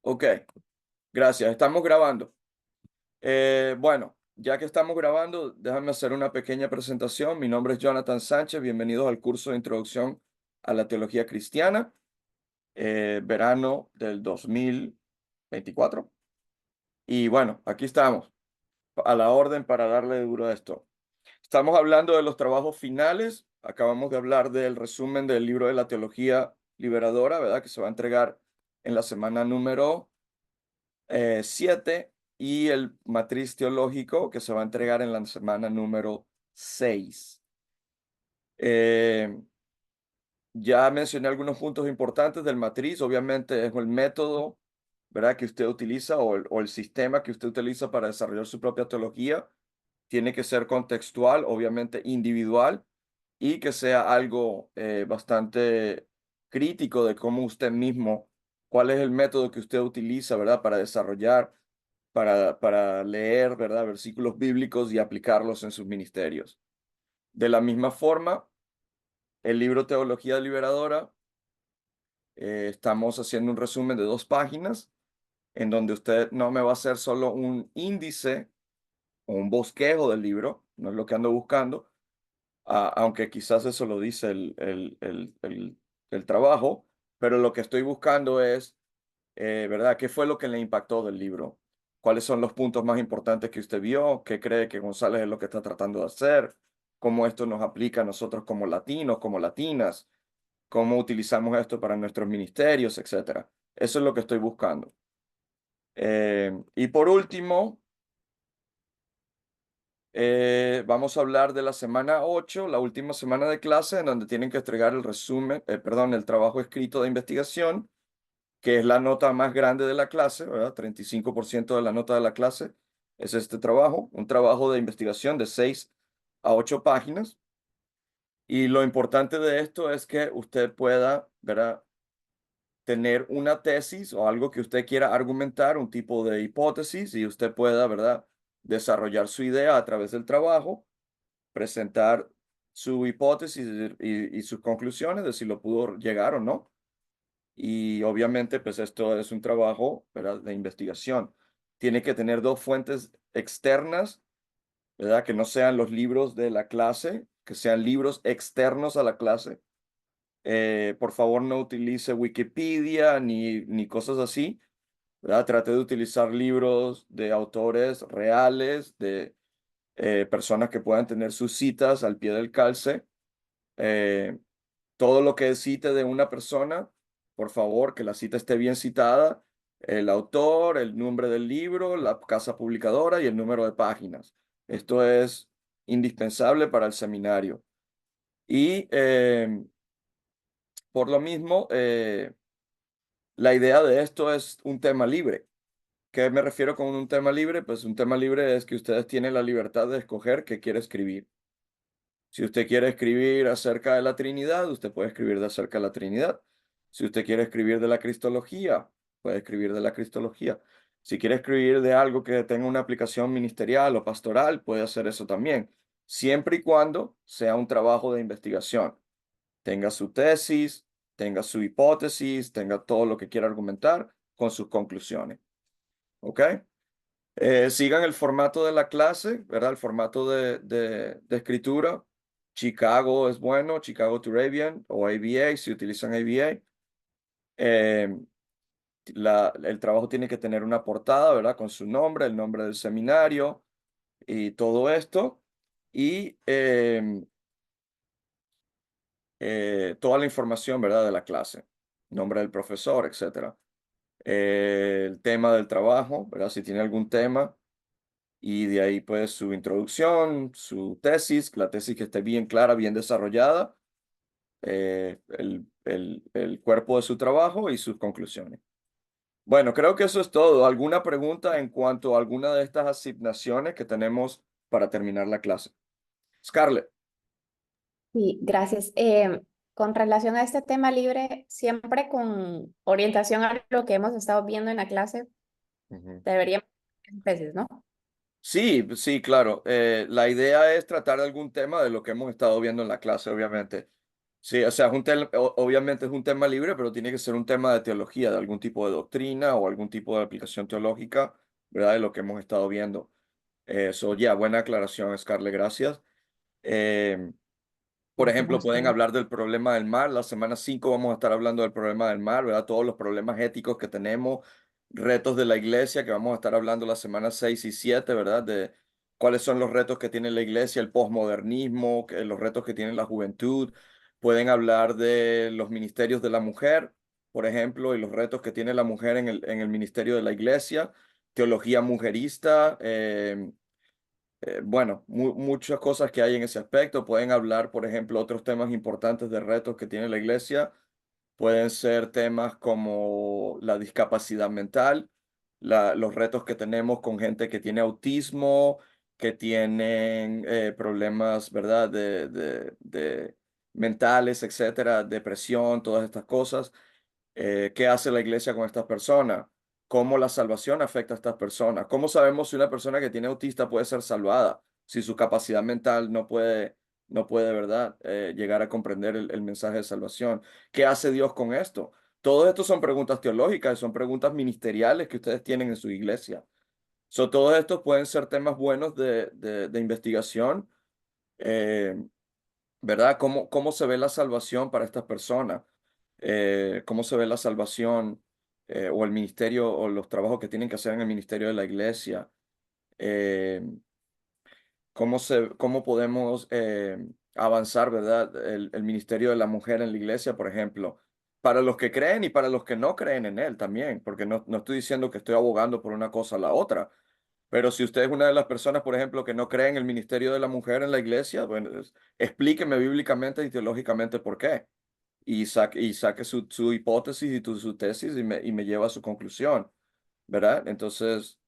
Ok, gracias. Estamos grabando. Bueno, ya que estamos grabando, déjame hacer una pequeña presentación. Mi nombre es Jonathan Sánchez. Bienvenidos al curso de Introducción a la Teología Cristiana, verano del 2024. Y bueno, aquí estamos, a la orden para darle duro a esto. Estamos hablando de los trabajos finales. Acabamos de hablar del resumen del libro de la Teología Liberadora, ¿verdad? Que se va a entregar en la semana número 7 y el matriz teológico que se va a entregar en la semana número 6. Ya mencioné algunos puntos importantes del matriz. Obviamente es el método, ¿verdad?, que usted utiliza o el sistema que usted utiliza para desarrollar su propia teología. Tiene que ser contextual, obviamente individual, y que sea algo bastante crítico de cómo usted mismo, cuál es el método que usted utiliza, ¿verdad?, para desarrollar, para leer, ¿verdad?, versículos bíblicos y aplicarlos en sus ministerios. De la misma forma, el libro Teología Liberadora, estamos haciendo un resumen de 2 páginas, en donde usted no me va a hacer solo un índice o un bosquejo del libro, no es lo que ando buscando, aunque quizás eso lo dice el trabajo, pero lo que estoy buscando es, ¿verdad? ¿Qué fue lo que le impactó del libro? ¿Cuáles son los puntos más importantes que usted vio? ¿Qué cree que González es lo que está tratando de hacer? ¿Cómo esto nos aplica a nosotros como latinos, como latinas? ¿Cómo utilizamos esto para nuestros ministerios, etcétera? Eso es lo que estoy buscando. Y por último, vamos a hablar de la semana 8, la última semana de clase, en donde tienen que entregar el resumen, perdón, el trabajo escrito de investigación, que es la nota más grande de la clase, ¿verdad? 35% de la nota de la clase es este trabajo, un trabajo de investigación de 6 a 8 páginas. Y lo importante de esto es que usted pueda, ¿verdad?, tener una tesis o algo que usted quiera argumentar, un tipo de hipótesis, y usted pueda, ¿verdad?, desarrollar su idea a través del trabajo, presentar su hipótesis y sus conclusiones de si lo pudo llegar o no. Y obviamente, pues esto es un trabajo, ¿verdad?, de investigación. Tiene que tener 2 fuentes externas, ¿verdad?, que no sean los libros de la clase, que sean libros externos a la clase. Por favor, no utilice Wikipedia ni cosas así, ¿verdad? Trate de utilizar libros de autores reales, de personas que puedan tener sus citas al pie del calce. Eh, Todo lo que cite de una persona, por favor, que la cita esté bien citada, el autor, el nombre del libro, la casa publicadora y el número de páginas. Esto es indispensable para el seminario. Y por lo mismo, la idea de esto es un tema libre. ¿Qué me refiero con un tema libre? Pues un tema libre es que ustedes tienen la libertad de escoger qué quiere escribir. Si usted quiere escribir acerca de la Trinidad, usted puede escribir de acerca de la Trinidad. Si usted quiere escribir de la Cristología, puede escribir de la Cristología. Si quiere escribir de algo que tenga una aplicación ministerial o pastoral, puede hacer eso también, siempre y cuando sea un trabajo de investigación. Tenga su tesis, tenga su hipótesis, tenga todo lo que quiera argumentar con sus conclusiones. ¿Ok? Sigan el formato de la clase, ¿verdad? El formato de escritura. Chicago es bueno, Chicago to Arabian o ABA, si utilizan ABA. Em, el trabajo tiene que tener una portada, ¿verdad? Con su nombre, el nombre del seminario y todo esto. Y toda la información, ¿verdad?, de la clase. Nombre del profesor, etcétera. El tema del trabajo, ¿verdad? Si tiene algún tema. Y de ahí, pues, su introducción, su tesis, la tesis que esté bien clara, bien desarrollada, el cuerpo de su trabajo y sus conclusiones. Bueno, creo que eso es todo. ¿Alguna pregunta en cuanto a alguna de estas asignaciones que tenemos para terminar la clase? Scarlett. Sí, gracias. Con relación a este tema libre, siempre con orientación a lo que hemos estado viendo en la clase, Ujú. deberíamos veces, ¿no? Sí, sí, claro. La idea es tratar algún tema de lo que hemos estado viendo en la clase, obviamente. Sí, o sea, obviamente es un tema libre, pero tiene que ser un tema de teología, de algún tipo de doctrina o algún tipo de aplicación teológica, ¿verdad? De lo que hemos estado viendo. Eso, ya, buena aclaración, Scarlett, gracias. Eh, por Por ejemplo, pueden supuesto. hablar del problema del mar. La semana 5 vamos a estar hablando del problema del mar, ¿verdad? Todos los problemas éticos que tenemos, retos de la iglesia, que vamos a estar hablando la semana 6 y 7, ¿verdad? De cuáles son los retos que tiene la iglesia, el posmodernismo, los retos que tiene la juventud. Pueden hablar de los ministerios de la mujer, por ejemplo, y los retos que tiene la mujer en el ministerio de la iglesia, teología mujerista, bueno, muchas cosas que hay en ese aspecto. Pueden hablar, por ejemplo, otros temas importantes de retos que tiene la iglesia. Pueden ser temas como la discapacidad mental, los retos que tenemos con gente que tiene autismo, que tienen problemas, ¿verdad? De mentales, etcétera, depresión, todas estas cosas. ¿Qué hace la iglesia con estas personas? ¿Cómo la salvación afecta a estas personas? ¿Cómo sabemos si una persona que tiene autista puede ser salvada? Si su capacidad mental no puede, ¿verdad? Llegar a comprender el mensaje de salvación. ¿Qué hace Dios con esto? Todo esto son preguntas teológicas, son preguntas ministeriales que ustedes tienen en su iglesia. Todos estos pueden ser temas buenos de investigación. eh, ¿Verdad? ¿Cómo se ve la salvación para estas personas? ¿Cómo se ve la salvación o el ministerio o los trabajos que tienen que hacer en el ministerio de la iglesia? Eh, ¿cómo podemos avanzar, ¿verdad? El ministerio de la mujer en la iglesia, por ejemplo, para los que creen y para los que no creen en él también, porque no estoy diciendo que estoy abogando por una cosa o la otra. Pero si usted es una de las personas, por ejemplo, que no cree en el ministerio de la mujer en la iglesia, bueno, explíqueme bíblicamente y teológicamente por qué. Y saque su hipótesis y su tesis y me lleva a su conclusión, ¿verdad? Entonces,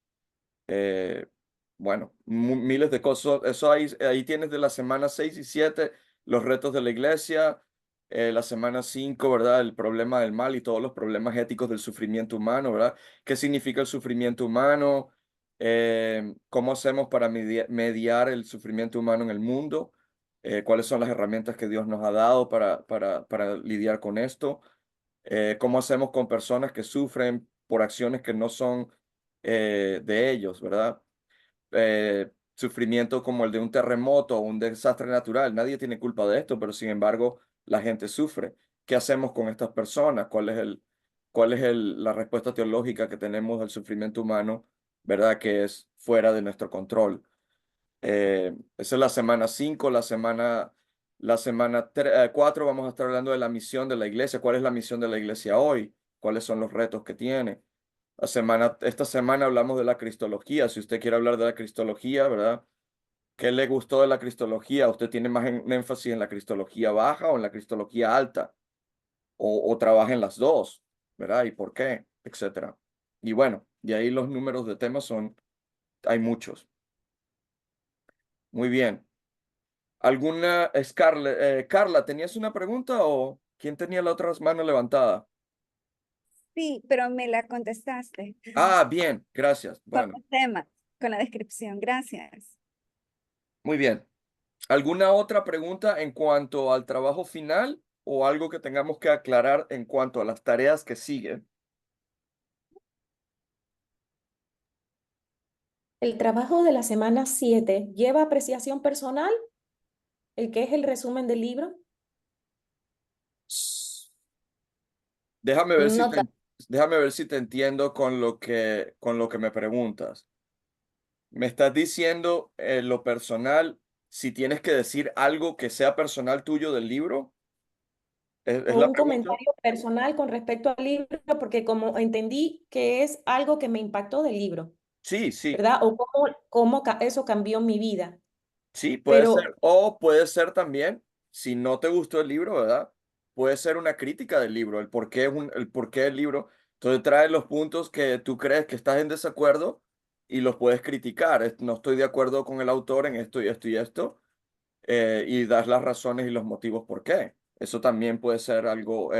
eh, bueno, miles de cosas. Eso ahí tienes de la semana 6 y 7 los retos de la iglesia. La semana 5, ¿verdad? El problema del mal y todos los problemas éticos del sufrimiento humano, ¿verdad? ¿Qué significa el sufrimiento humano? ¿Cómo hacemos para mediar el sufrimiento humano en el mundo? ¿Cuáles son las herramientas que Dios nos ha dado para lidiar con esto? ¿Cómo hacemos con personas que sufren por acciones que no son de ellos, ¿verdad? Sufrimiento como el de un terremoto o un desastre natural. Nadie tiene culpa de esto, pero sin embargo la gente sufre. ¿Qué hacemos con estas personas? ¿Cuál es la respuesta teológica que tenemos al sufrimiento humano, ¿verdad? Que es fuera de nuestro control. Esa es la semana 5, la semana 4 vamos a estar hablando de la misión de la iglesia. ¿Cuál es la misión de la iglesia hoy? ¿Cuáles son los retos que tiene? Esta semana hablamos de la cristología. Si usted quiere hablar de la cristología, ¿verdad? ¿Qué le gustó de la cristología? ¿Usted tiene más un énfasis en la cristología baja o en la cristología alta? ¿O trabaja en las dos? ¿Verdad? ¿Y por qué? Etcétera. Y bueno, de ahí los números de temas hay muchos. Muy bien. Carla, ¿tenías una pregunta o quién tenía la otra mano levantada? Sí, pero me la contestaste Ah, bien, gracias. con Bueno, los temas, con la descripción. Gracias. muy bien. ¿Alguna otra pregunta en cuanto al trabajo final o algo que tengamos que aclarar en cuanto a las tareas que siguen? El trabajo de la semana 7 lleva apreciación personal, el que es el resumen del libro. Déjame ver si No te, déjame ver si te entiendo con lo que me preguntas. Me estás diciendo lo personal, si tienes que decir algo que sea personal tuyo del libro, ¿es O la un pregunta? comentario personal con respecto al libro, porque como entendí que es algo que me impactó del libro, Sí, sí. ¿verdad? O cómo eso cambió mi vida. Sí, puede Pero ser. O puede ser también, si no te gustó el libro, ¿verdad? Puede ser una crítica del libro, el por qué del libro. Entonces trae los puntos que tú crees que estás en desacuerdo y los puedes criticar. No estoy de acuerdo con el autor en esto y esto y esto, y das las razones y los motivos por qué. Eso también puede ser algo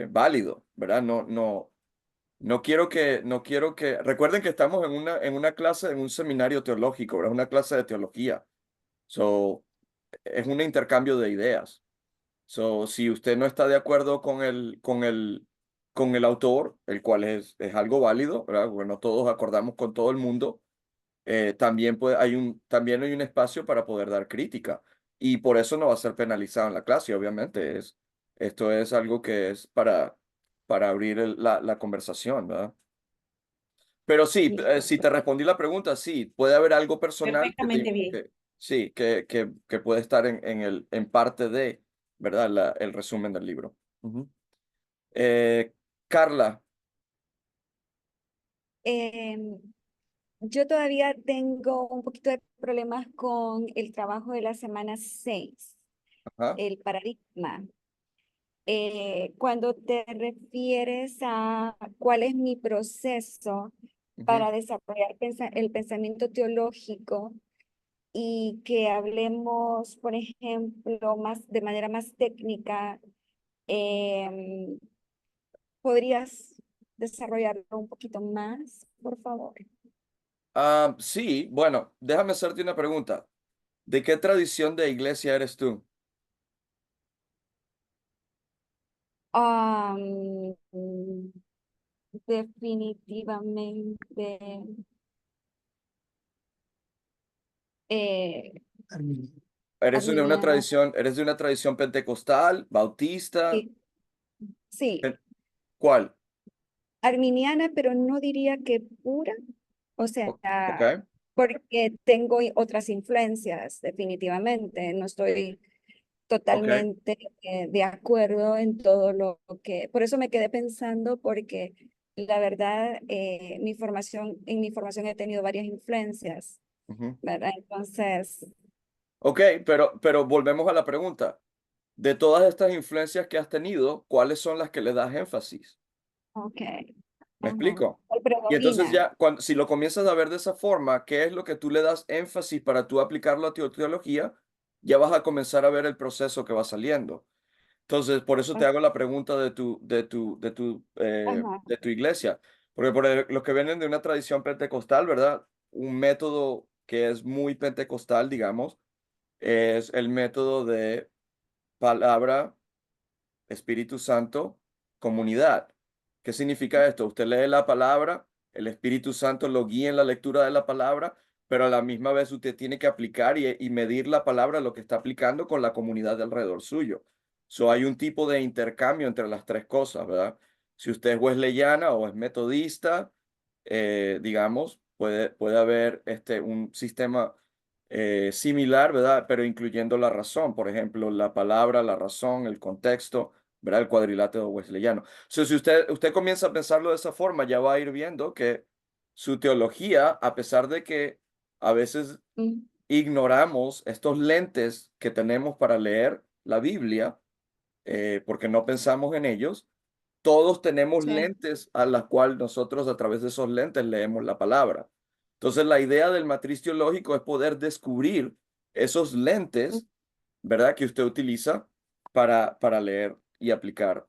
válido, ¿verdad? No quiero que, recuerden que estamos en una clase, en un seminario teológico, ¿verdad? Una clase de teología. So, es un intercambio de ideas. So, si usted no está de acuerdo con el autor, el cual es algo válido, ¿verdad? Bueno, todos acordamos con todo el mundo, también hay un espacio para poder dar crítica. Y por eso no va a ser penalizado en la clase, obviamente. Esto es algo que es para abrir la conversación, ¿verdad? Pero sí, Sí, si te respondí la pregunta, sí, puede haber algo personal perfectamente bien. sí, que puede estar en parte de, ¿verdad? El resumen del libro. Ujú. Carla, Em, yo todavía tengo un poquito de problemas con el trabajo de la semana 6, ajá, el paradigma. Cuando te refieres a cuál es mi proceso ujú, para desarrollar el pensamiento teológico y que hablemos, por ejemplo, más de manera más técnica, em, ¿podrías desarrollarlo un poquito más, por favor? sí, bueno, déjame hacerte una pregunta. ¿De qué tradición de iglesia eres tú? Am, definitivamente. eh, Arminiana. Eres de una tradición pentecostal, bautista? Sí, sí, Eh, ¿Cuál? arminiana, pero no diría que pura, o sea, Ok, porque tengo otras influencias, definitivamente. No estoy ok. totalmente de acuerdo en todo lo que, por eso me quedé pensando, porque la verdad, en mi formación he tenido varias influencias, Ujú. ¿verdad? Entonces, Ok, pero volvemos a la pregunta. De todas estas influencias que has tenido, ¿cuáles son las que le das énfasis? ok. ¿Me Ajá. explico? ¿Cuál Y entonces predomina? ya, si lo comienzas a ver de esa forma, ¿qué es lo que tú le das énfasis para tú aplicarlo a tu teología? Ya vas a comenzar a ver el proceso que va saliendo. Entonces, por eso te hago la pregunta Ajá. de tu iglesia. Porque los que vienen de una tradición pentecostal, ¿verdad? Un método que es muy pentecostal, digamos, es el método de palabra, Espíritu Santo, comunidad. ¿Qué significa esto? Usted lee la palabra, el Espíritu Santo lo guía en la lectura de la palabra, pero a la misma vez usted tiene que aplicar y medir la palabra, lo que está aplicando con la comunidad de alrededor suyo. So, hay un tipo de intercambio entre las tres cosas, ¿verdad? Si usted es wesleyana o es metodista, digamos, puede haber un sistema similar, ¿verdad? Pero incluyendo la razón, por ejemplo, la palabra, la razón, el contexto, ¿verdad? El cuadrilátero wesleyano. So, si usted comienza a pensarlo de esa forma, ya va a ir viendo que su teología, a pesar de que a veces Mm, ignoramos estos lentes que tenemos para leer la Biblia, porque no pensamos en ellos, todos tenemos sí. lentes a las cuales nosotros a través de esos lentes leemos la palabra. Entonces, la idea del matriz teológico es poder descubrir esos Mm, lentes, ¿verdad? Que usted utiliza para leer y aplicar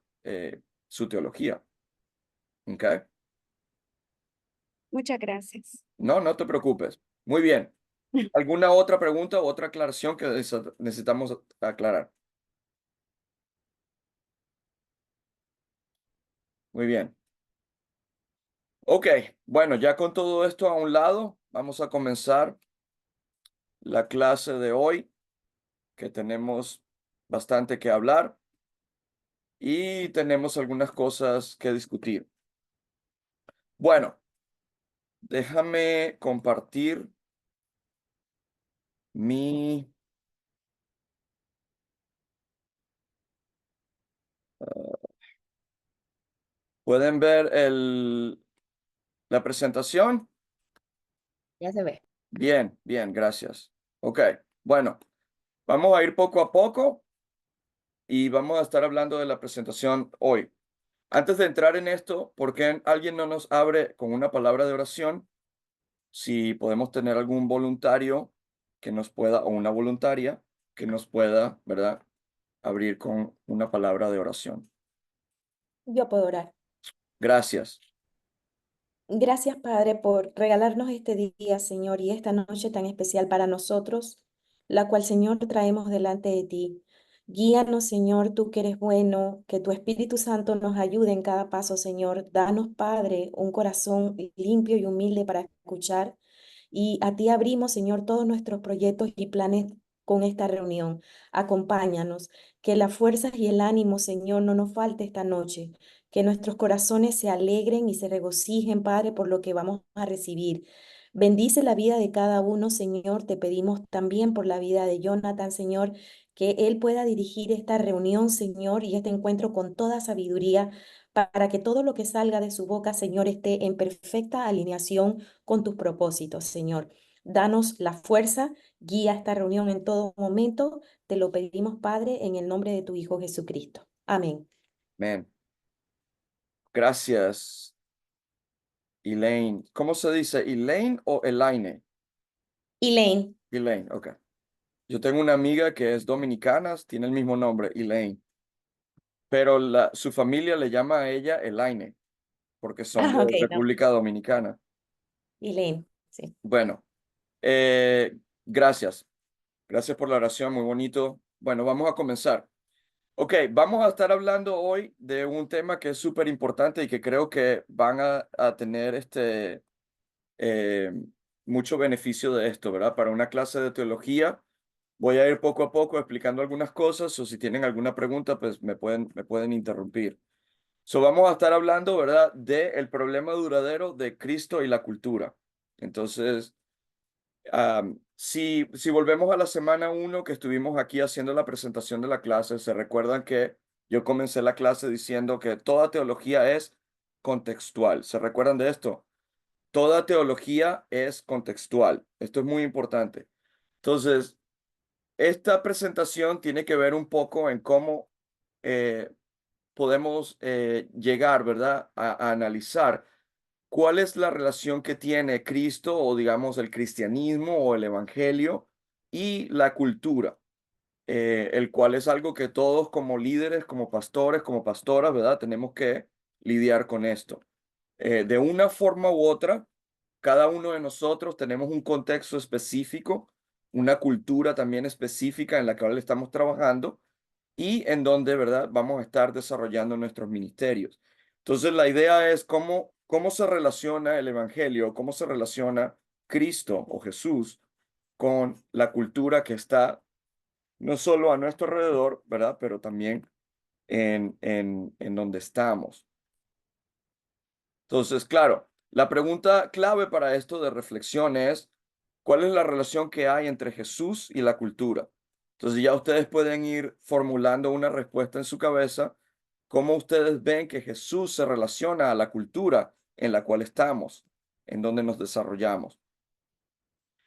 su teología. ¿Ok? muchas gracias. No, no te preocupes. Muy bien. ¿Alguna otra pregunta o otra aclaración que necesitamos aclarar? Muy bien. Ok, bueno, ya con todo esto a un lado, vamos a comenzar la clase de hoy, que tenemos bastante que hablar y tenemos algunas cosas que discutir. Bueno, déjame compartir mi... ¿Pueden ver la presentación? Ya se ve. Bien, bien, gracias. Ok, bueno, vamos a ir poco a poco y vamos a estar hablando de la presentación hoy. Antes de entrar en esto, ¿por qué alguien no nos abre con una palabra de oración? Si podemos tener algún voluntario que nos pueda, o una voluntaria que nos pueda, ¿verdad? Abrir con una palabra de oración. Yo puedo orar. Gracias. Gracias, Padre, por regalarnos este día, Señor, y esta noche tan especial para nosotros, la cual, Señor, traemos delante de ti. Guíanos, Señor, tú que eres bueno, que tu Espíritu Santo nos ayude en cada paso, Señor. Danos, Padre, un corazón limpio y humilde para escuchar. Y a ti abrimos, Señor, todos nuestros proyectos y planes con esta reunión. Acompáñanos, que las fuerzas y el ánimo, Señor, no nos falte esta noche. Que nuestros corazones se alegren y se regocijen, Padre, por lo que vamos a recibir. Bendice la vida de cada uno, Señor. Te pedimos también por la vida de Jonathan, Señor, que él pueda dirigir esta reunión, Señor, y este encuentro con toda sabiduría, para que todo lo que salga de su boca, Señor, esté en perfecta alineación con tus propósitos, Señor. Danos la fuerza, guía esta reunión en todo momento. Te lo pedimos, Padre, en el nombre de tu Hijo Jesucristo. Amén. Amén. Gracias, Elaine. ¿Cómo se dice? ¿Elaine o Elaine? Elaine. Elaine, ok. Yo tengo una amiga que es dominicana, tiene el mismo nombre, Elaine, pero su familia le llama a ella Elaine, porque son de Ah, ok, no. República Dominicana. Elaine, sí. Bueno, eh, gracias. Gracias por la oración, muy bonito. Bueno, vamos a comenzar. Ok, vamos a estar hablando hoy de un tema que es súper importante y que creo que van a tener eh, mucho beneficio de esto, ¿verdad? Para una clase de teología, voy a ir poco a poco explicando algunas cosas o si tienen alguna pregunta, pues me pueden interrumpir. Vamos a estar hablando, ¿verdad?, del problema duradero de Cristo y la cultura. Entonces, si volvemos a la semana 1 que estuvimos aquí haciendo la presentación de la clase, se recuerdan que yo comencé la clase diciendo que toda teología es contextual. ¿Se recuerdan de esto? Toda teología es contextual. Esto es muy importante. Entonces, esta presentación tiene que ver un poco en cómo eh, podemos llegar, ¿verdad?, a analizar cuál es la relación que tiene Cristo o digamos el cristianismo o el evangelio y la cultura, el cual es algo que todos como líderes, como pastores, como pastoras, ¿verdad?, tenemos que lidiar con esto. De una forma u otra, cada uno de nosotros tenemos un contexto específico, una cultura también específica en la cual estamos trabajando y en donde, ¿verdad?, vamos a estar desarrollando nuestros ministerios. Entonces, la idea es cómo se relaciona el evangelio, cómo se relaciona Cristo o Jesús con la cultura que está no solo a nuestro alrededor, ¿verdad?, pero también en donde estamos. Entonces, claro, la pregunta clave para esto de reflexión es, ¿cuál es la relación que hay entre Jesús y la cultura? Entonces ya ustedes pueden ir formulando una respuesta en su cabeza, cómo ustedes ven que Jesús se relaciona a la cultura en la cual estamos, en donde nos desarrollamos.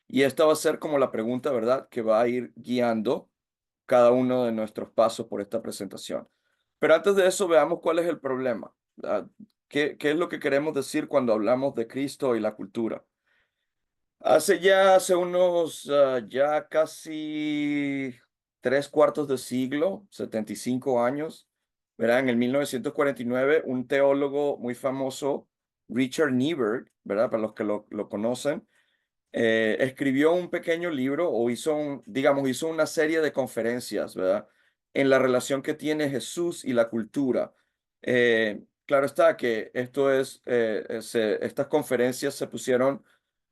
Y esta va a ser como la pregunta, ¿verdad?, que va a ir guiando cada uno de nuestros pasos por esta presentación. Pero antes de eso, veamos cuál es el problema. ¿Qué es lo que queremos decir cuando hablamos de Cristo y la cultura? Hace unos ya casi 3/4 de siglo, 75 años, ¿verdad? En el 1949, un teólogo muy famoso, Richard Niebuhr, ¿verdad? Para los que lo conocen, escribió un pequeño libro o hizo una serie de conferencias, ¿verdad?, en la relación que tiene Jesús y la cultura. Claro está que estas conferencias se pusieron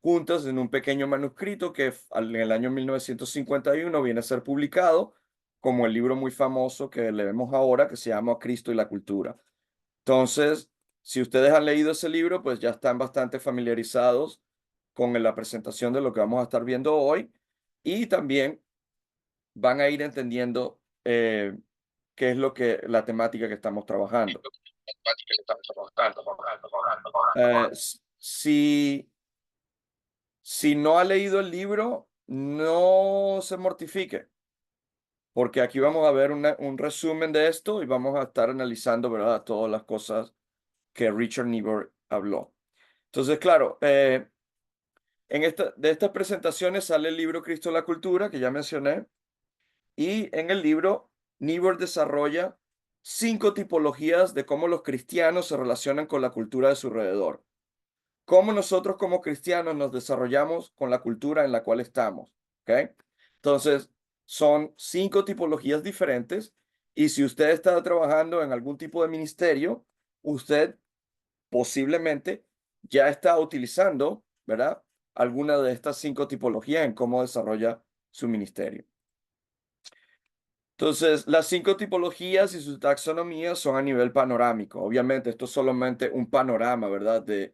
juntas en un pequeño manuscrito que en el año 1951 viene a ser publicado como el libro muy famoso que le vemos ahora, que se llama Cristo y la cultura. Entonces, si ustedes han leído ese libro, pues ya están bastante familiarizados con la presentación de lo que vamos a estar viendo hoy y también van a ir entendiendo qué es la temática que estamos trabajando. Si no ha leído el libro, no se mortifique, porque aquí vamos a ver un resumen de esto y vamos a estar analizando, ¿verdad?, todas las cosas que Richard Niebuhr habló. Entonces, claro, de estas presentaciones sale el libro Cristo y la cultura, que ya mencioné, y en el libro Niebuhr desarrolla 5 tipologías de cómo los cristianos se relacionan con la cultura de su alrededor. Cómo nosotros como cristianos nos desarrollamos con la cultura en la cual estamos, ¿ok? Entonces, son 5 tipologías diferentes y si usted está trabajando en algún tipo de ministerio, usted posiblemente ya está utilizando, ¿verdad? Alguna de estas 5 tipologías en cómo desarrolla su ministerio. Entonces, las 5 tipologías y sus taxonomías son a nivel panorámico. Obviamente, esto es solamente un panorama, ¿verdad? De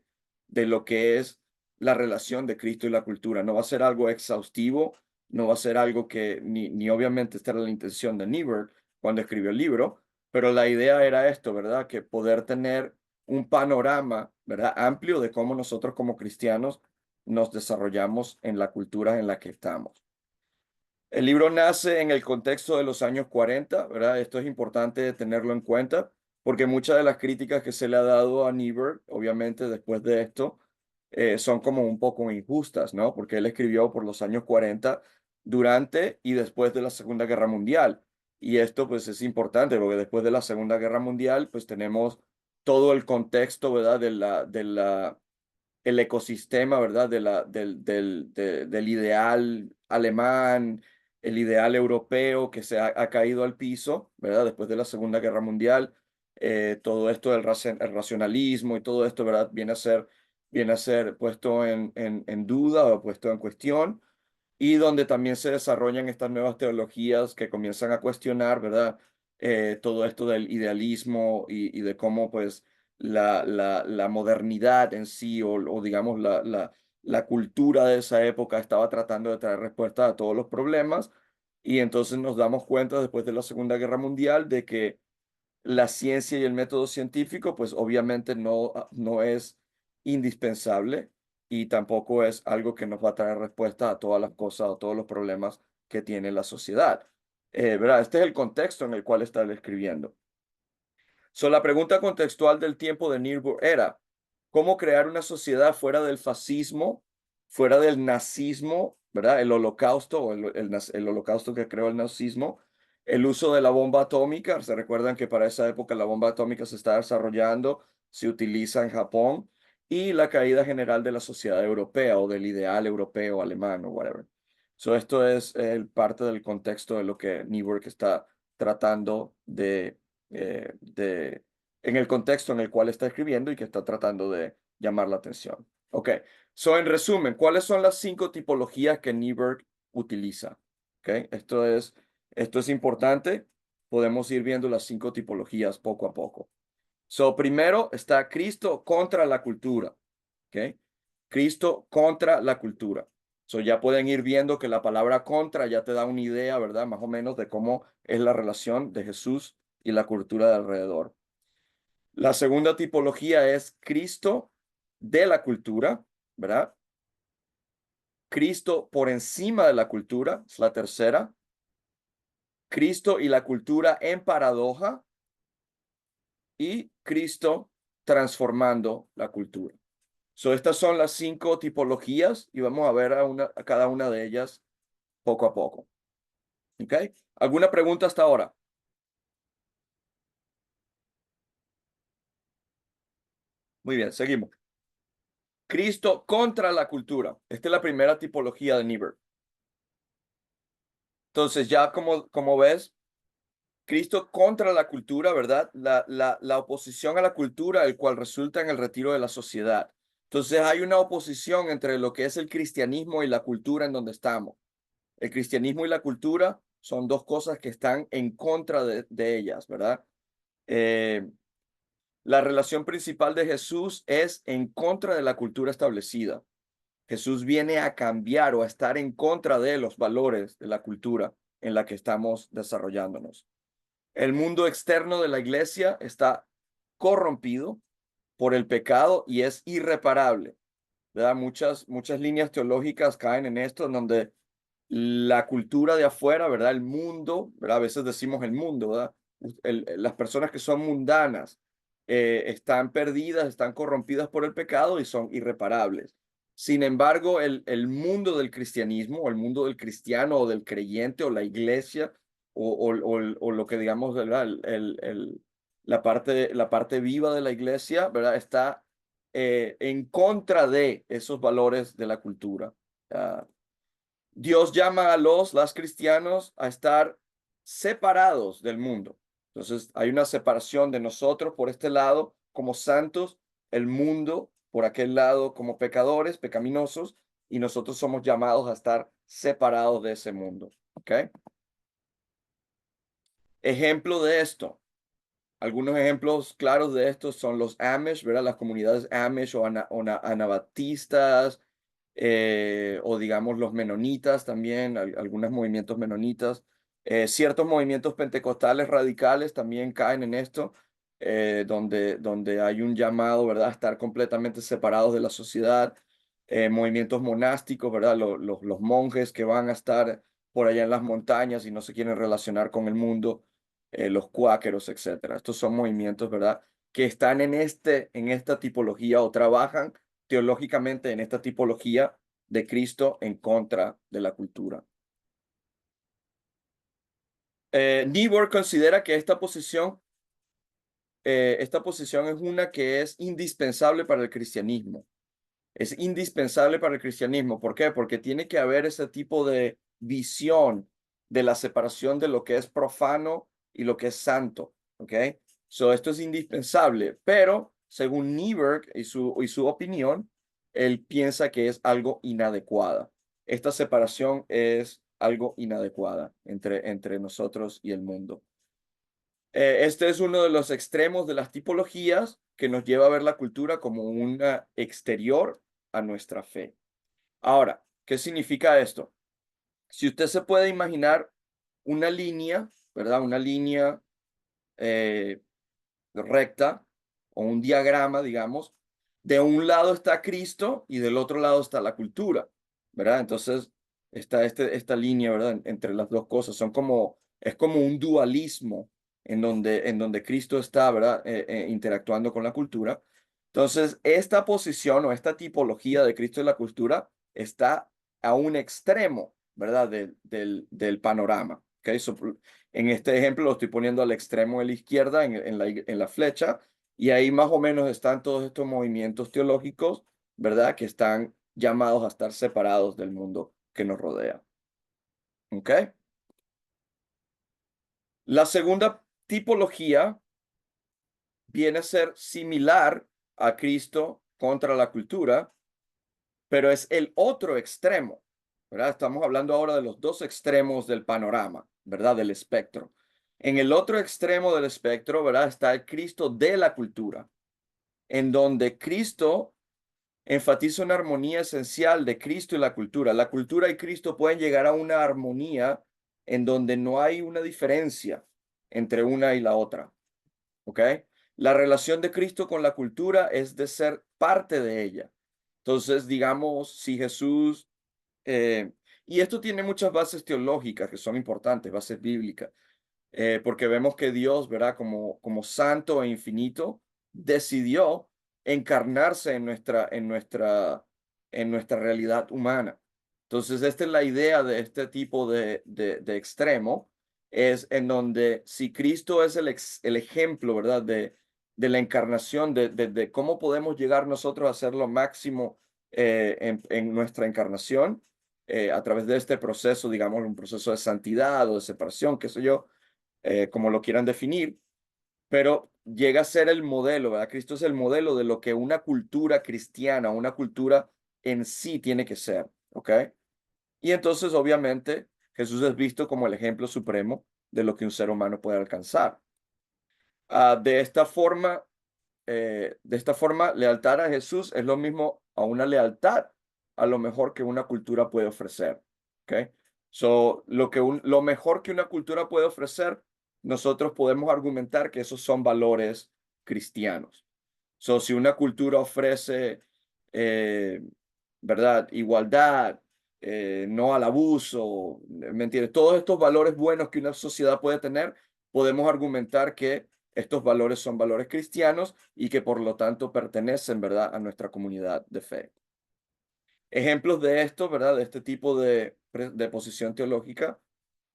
lo que es la relación de Cristo y la cultura. No va a ser algo exhaustivo, no va a ser algo que, ni obviamente esta era la intención de Niebuhr cuando escribió el libro, pero la idea era esto, ¿verdad? Que poder tener un panorama, ¿verdad? Amplio de cómo nosotros como cristianos nos desarrollamos en la cultura en la que estamos. El libro nace en el contexto de los años 40, ¿verdad? Esto es importante tenerlo en cuenta porque muchas de las críticas que se le ha dado a Niebuhr, obviamente después de esto, son como un poco injustas, ¿no? Porque él escribió por los años 40 durante y después de la Segunda Guerra Mundial. Y esto pues es importante porque después de la Segunda Guerra Mundial pues tenemos todo el contexto, ¿verdad? El ecosistema, ¿verdad? Del ideal alemán, el ideal europeo que ha caído al piso, ¿verdad? Después de la Segunda Guerra Mundial, todo esto del el racionalismo y todo esto, ¿verdad? Viene a ser puesto en duda o puesto en cuestión y donde también se desarrollan estas nuevas teologías que comienzan a cuestionar, ¿verdad? Todo esto del idealismo y de cómo, pues, la modernidad en sí o digamos, la cultura de esa época estaba tratando de traer respuesta a todos los problemas. Y entonces nos damos cuenta después de la Segunda Guerra Mundial de que la ciencia y el método científico, pues obviamente no es indispensable y tampoco es algo que nos va a traer respuesta a todas las cosas o todos los problemas que tiene la sociedad. ¿Verdad? Este es el contexto en el cual está él escribiendo. La pregunta contextual del tiempo de Niebuhr era, ¿cómo crear una sociedad fuera del fascismo, fuera del nazismo, ¿verdad? El holocausto o el holocausto que creó el nazismo, el uso de la bomba atómica. Se recuerdan que para esa época la bomba atómica se está desarrollando, se utiliza en Japón, y la caída general de la sociedad europea o del ideal europeo, alemán o whatever. Esto es parte del contexto de lo que Niebuhr está tratando en el contexto en el cual está escribiendo y que está tratando de llamar la atención. Ok, en resumen, ¿cuáles son las 5 tipologías que Niebuhr utiliza? Ok, esto es importante. Podemos ir viendo las 5 tipologías poco a poco. Primero está Cristo contra la cultura. Ok, Cristo contra la cultura. Ya pueden ir viendo que la palabra contra ya te da una idea, ¿verdad? Más o menos de cómo es la relación de Jesús y la cultura de alrededor. La segunda tipología es Cristo de la cultura, ¿verdad? Cristo por encima de la cultura, es la tercera. Cristo y la cultura en paradoja y Cristo transformando la cultura. Estas son las 5 tipologías y vamos a ver a cada una de ellas poco a poco. ¿Ok? ¿Alguna pregunta hasta ahora? Muy bien, seguimos. Cristo contra la cultura. Esta es la primera tipología de Niebuhr. Entonces, ya como ves, Cristo contra la cultura, ¿verdad? La oposición a la cultura, el cual resulta en el retiro de la sociedad. Entonces, hay una oposición entre lo que es el cristianismo y la cultura en donde estamos. El cristianismo y la cultura son dos cosas que están en contra de ellas, ¿verdad? La relación principal de Jesús es en contra de la cultura establecida. Jesús viene a cambiar o a estar en contra de los valores de la cultura en la que estamos desarrollándonos. El mundo externo de la iglesia está corrompido por el pecado y es irreparable, ¿verdad? Muchas líneas teológicas caen en esto, en donde la cultura de afuera, ¿verdad? El mundo, ¿verdad? A veces decimos el mundo, ¿verdad? Las personas que son mundanas están perdidas, están corrompidas por el pecado y son irreparables. Sin embargo, el mundo del cristianismo, o el mundo del cristiano o del creyente o la iglesia o lo que digamos, ¿verdad? La parte viva de la iglesia, ¿verdad? Está en contra de esos valores de la cultura. Dios llama a las cristianos a estar separados del mundo. Entonces, hay una separación de nosotros por este lado como santos, el mundo por aquel lado como pecadores, pecaminosos, y nosotros somos llamados a estar separados de ese mundo. ¿Ok? Ejemplo de esto. Algunos ejemplos claros de esto son los Amish, ¿verdad? Las comunidades Amish o anabatistas, o digamos los menonitas también, algunos movimientos menonitas. Ciertos movimientos pentecostales radicales también caen en esto, donde hay un llamado, ¿verdad?, a estar completamente separados de la sociedad. Movimientos monásticos, ¿verdad? Los monjes que van a estar por allá en las montañas y no se quieren relacionar con el mundo, los cuáqueros, etcétera. Estos son movimientos, ¿verdad?, que están en esta tipología o trabajan teológicamente en esta tipología de Cristo en contra de la cultura. Niebuhr considera que esta posición es una que es indispensable para el cristianismo. Es indispensable para el cristianismo. ¿Por qué? Porque tiene que haber ese tipo de visión de la separación de lo que es profano y lo que es santo. ¿Ok? Esto es indispensable, pero según Niebuhr y su opinión, él piensa que es algo inadecuada. Esta separación es algo inadecuada entre nosotros y el mundo. Este es uno de los extremos de las tipologías que nos lleva a ver la cultura como una exterior a nuestra fe. Ahora, ¿qué significa esto? Si usted se puede imaginar una línea, ¿verdad? Una línea recta o un diagrama, digamos, de un lado está Cristo y del otro lado está la cultura, ¿verdad? Entonces, está esta línea, ¿verdad? Entre las dos cosas. Es como un dualismo en donde Cristo está, ¿verdad? Interactuando con la cultura. Entonces, esta posición o esta tipología de Cristo y la cultura está a un extremo, ¿verdad? Del panorama. ¿Okay? En este ejemplo lo estoy poniendo al extremo de la izquierda en la flecha, y ahí más o menos están todos estos movimientos teológicos, ¿verdad? Que están llamados a estar separados del mundo que nos rodea. ¿Ok? La segunda tipología viene a ser similar a Cristo contra la cultura, pero es el otro extremo, ¿verdad? Estamos hablando ahora de los dos extremos del panorama, ¿verdad? Del espectro. En el otro extremo del espectro, ¿verdad? Está el Cristo de la cultura, en donde Cristo enfatiza una armonía esencial de Cristo y la cultura. La cultura y Cristo pueden llegar a una armonía en donde no hay una diferencia entre una y la otra, ¿ok? La relación de Cristo con la cultura es de ser parte de ella. Entonces, digamos, si Jesús, eh, y esto tiene muchas bases teológicas que son importantes, bases bíblicas, porque vemos que Dios, ¿verdad? Como santo e infinito, decidió encarnarse en nuestra realidad humana. Entonces, esta es la idea de este tipo de extremo, es en donde si Cristo es el ejemplo, ¿verdad? De la encarnación, de cómo podemos llegar nosotros a ser lo máximo en nuestra encarnación, a través de este proceso, digamos, un proceso de santidad o de separación, qué sé yo, como lo quieran definir, pero llega a ser el modelo, ¿verdad? Cristo es el modelo de lo que una cultura cristiana, una cultura en sí tiene que ser, ¿ok? Y entonces, obviamente, Jesús es visto como el ejemplo supremo de lo que un ser humano puede alcanzar. De esta forma, lealtad a Jesús es lo mismo a una lealtad a lo mejor que una cultura puede ofrecer, ¿ok? Lo mejor que una cultura puede ofrecer, nosotros podemos argumentar que esos son valores cristianos. Si una cultura ofrece, eh, ¿verdad? Igualdad, no al abuso, ¿me entiendes? Todos estos valores buenos que una sociedad puede tener, podemos argumentar que estos valores son valores cristianos y que por lo tanto pertenecen, ¿verdad?, a nuestra comunidad de fe. Ejemplos de esto, ¿verdad?, de este tipo de posición teológica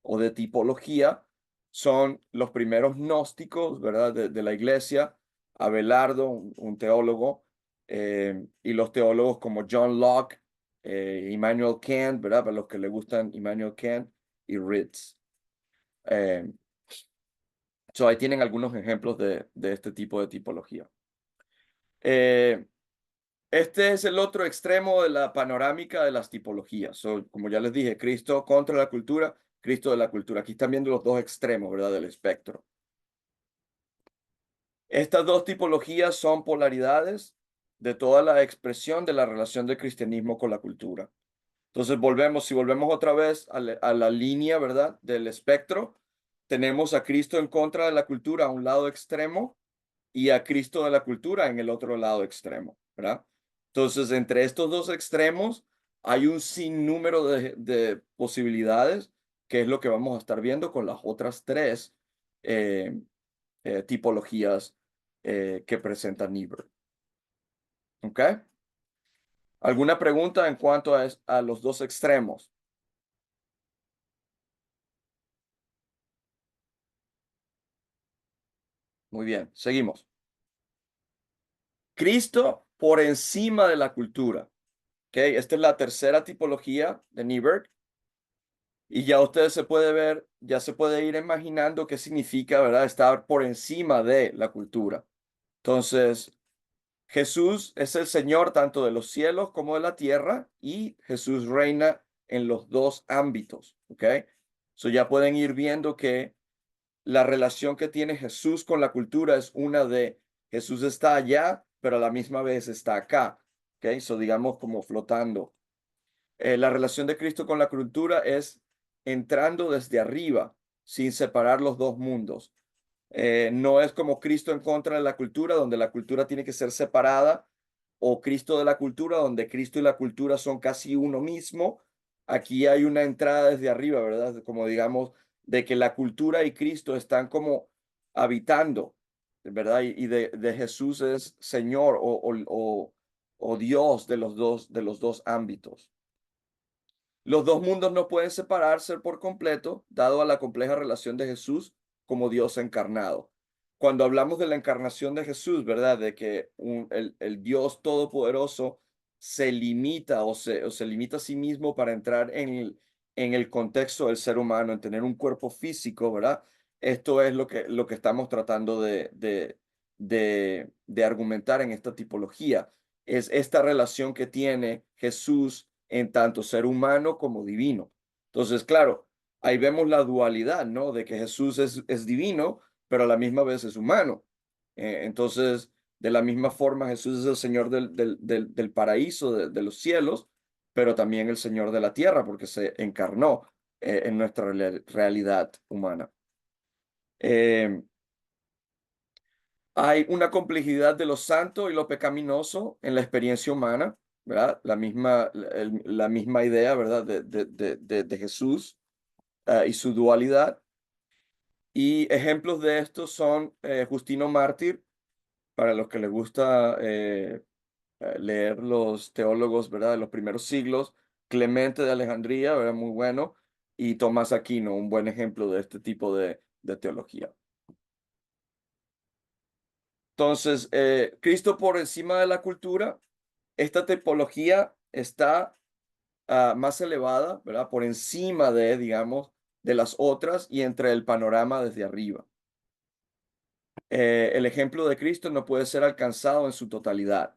o de tipología son los primeros gnósticos, ¿verdad?, de la iglesia, Abelardo, un teólogo, y los teólogos como John Locke, Immanuel Kant, ¿verdad? Para los que le gustan Immanuel Kant y Ritz. Ahí tienen algunos ejemplos de este tipo de tipología. Este es el otro extremo de la panorámica de las tipologías. Como ya les dije, Cristo contra la cultura, Cristo de la cultura. Aquí están viendo los dos extremos, ¿verdad? Del espectro. Estas dos tipologías son polaridades de toda la expresión de la relación del cristianismo con la cultura. Entonces si volvemos otra vez a la línea, ¿verdad? Del espectro, tenemos a Cristo en contra de la cultura a un lado extremo y a Cristo de la cultura en el otro lado extremo, ¿verdad? Entonces, entre estos dos extremos hay un sinnúmero de posibilidades, que es lo que vamos a estar viendo con las otras tres eh, tipologías que presenta Niebuhr. ¿Ok? ¿Alguna pregunta en cuanto a los dos extremos? Muy bien, seguimos. Cristo por encima de la cultura. ¿Ok? Esta es la tercera tipología de Niebuhr. Y ya ustedes ya se puede ir imaginando qué significa, ¿verdad? Estar por encima de la cultura. Entonces, Jesús es el Señor tanto de los cielos como de la tierra y Jesús reina en los dos ámbitos, ¿ok? Ya pueden ir viendo que la relación que tiene Jesús con la cultura es una de Jesús está allá, pero a la misma vez está acá, ¿ok? Digamos como flotando. La relación de Cristo con la cultura es entrando desde arriba, sin separar los dos mundos. No es como Cristo en contra de la cultura, donde la cultura tiene que ser separada, o Cristo de la cultura, donde Cristo y la cultura son casi uno mismo. Aquí hay una entrada desde arriba, ¿verdad? Como digamos, de que la cultura y Cristo están como habitando, ¿verdad? Y de Jesús es Señor o Dios de los dos ámbitos. Los dos mundos no pueden separarse por completo, dado a la compleja relación de Jesús como Dios encarnado. Cuando hablamos de la encarnación de Jesús, ¿verdad? De que el Dios Todopoderoso se limita o se limita a sí mismo para entrar en el contexto del ser humano, en tener un cuerpo físico, ¿verdad? Esto es lo que estamos tratando de argumentar en esta tipología. Es esta relación que tiene Jesús en tanto ser humano como divino. Entonces, claro, ahí vemos la dualidad, ¿no? De que Jesús es divino, pero a la misma vez es humano. Entonces, de la misma forma, Jesús es el Señor del paraíso, de los cielos, pero también el Señor de la tierra, porque se encarnó en nuestra realidad humana. Hay una complejidad de lo santo y lo pecaminoso en la experiencia humana, ¿verdad? La misma idea, ¿verdad? De Jesús y su dualidad. Y ejemplos de esto son Justino Mártir, para los que les gusta leer los teólogos, ¿verdad? De los primeros siglos, Clemente de Alejandría, ¿verdad? Muy bueno, y Tomás Aquino, un buen ejemplo de este tipo de teología. Entonces, Cristo por encima de la cultura, esta tipología está más elevada, ¿verdad? Por encima digamos, de las otras y entre el panorama desde arriba. El ejemplo de Cristo no puede ser alcanzado en su totalidad,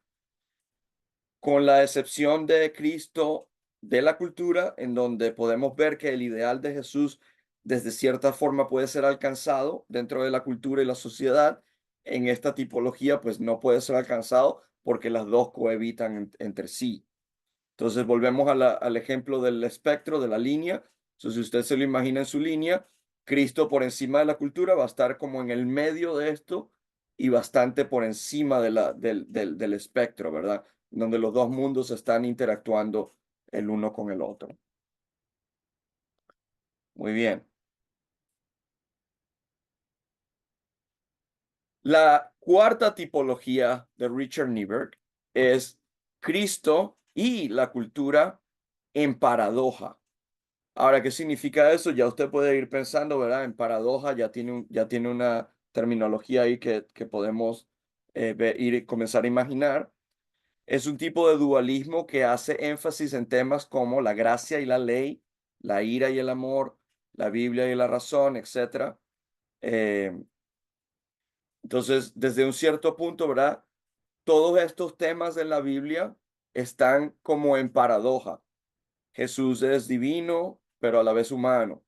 con la excepción de Cristo de la cultura, en donde podemos ver que el ideal de Jesús desde cierta forma puede ser alcanzado dentro de la cultura y la sociedad. En esta tipología, pues no puede ser alcanzado porque las dos cohabitan entre sí. Entonces volvemos al ejemplo del espectro, de la línea. Entonces, si usted se lo imagina en su línea, Cristo por encima de la cultura va a estar como en el medio de esto y bastante por encima del espectro, ¿verdad? Donde los dos mundos están interactuando el uno con el otro. Muy bien. La cuarta tipología de Richard Niebuhr es Cristo y la cultura en paradoja. Ahora, ¿qué significa eso? Ya usted puede ir pensando, ¿verdad? En paradoja ya tiene una terminología ahí que podemos ir y comenzar a imaginar. Es un tipo de dualismo que hace énfasis en temas como la gracia y la ley, la ira y el amor, la Biblia y la razón, etc. Entonces, desde un cierto punto, ¿verdad? Todos estos temas de la Biblia están como en paradoja. Jesús es divino, pero a la vez humano.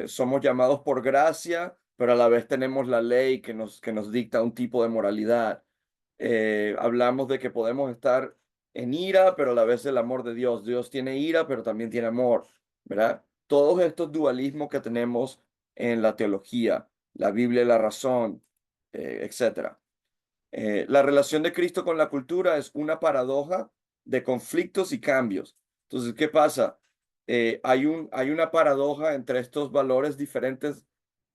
Somos llamados por gracia, pero a la vez tenemos la ley que nos dicta un tipo de moralidad. Hablamos de que podemos estar en ira, pero a la vez el amor de Dios. Dios tiene ira, pero también tiene amor, ¿verdad? Todos estos dualismos que tenemos en la teología, la Biblia y la razón, etcétera. La relación de Cristo con la cultura es una paradoja de conflictos y cambios. Entonces, ¿qué pasa? Hay una paradoja entre estos valores diferentes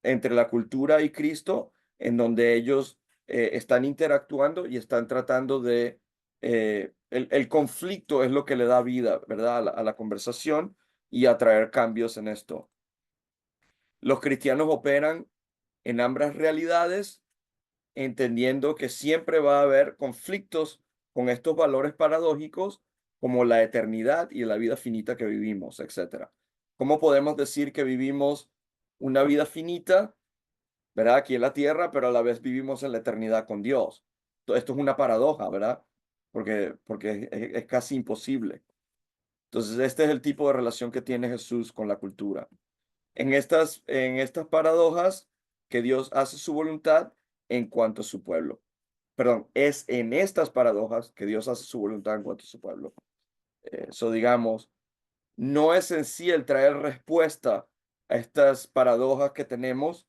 entre la cultura y Cristo, en donde ellos están interactuando y están tratando de... el conflicto es lo que le da vida, ¿verdad? A la conversación y a traer cambios en esto. Los cristianos operan en ambas realidades entendiendo que siempre va a haber conflictos con estos valores paradójicos como la eternidad y la vida finita que vivimos, etcétera. ¿Cómo podemos decir que vivimos una vida finita, verdad, aquí en la tierra, pero a la vez vivimos en la eternidad con Dios? Esto es una paradoja, ¿verdad? Porque es casi imposible. Entonces, este es el tipo de relación que tiene Jesús con la cultura. En estas paradojas que Dios hace su voluntad en cuanto a su pueblo. Perdón, es en estas paradojas que Dios hace su voluntad en cuanto a su pueblo. Eso, digamos, no es en sí el traer respuesta a estas paradojas que tenemos,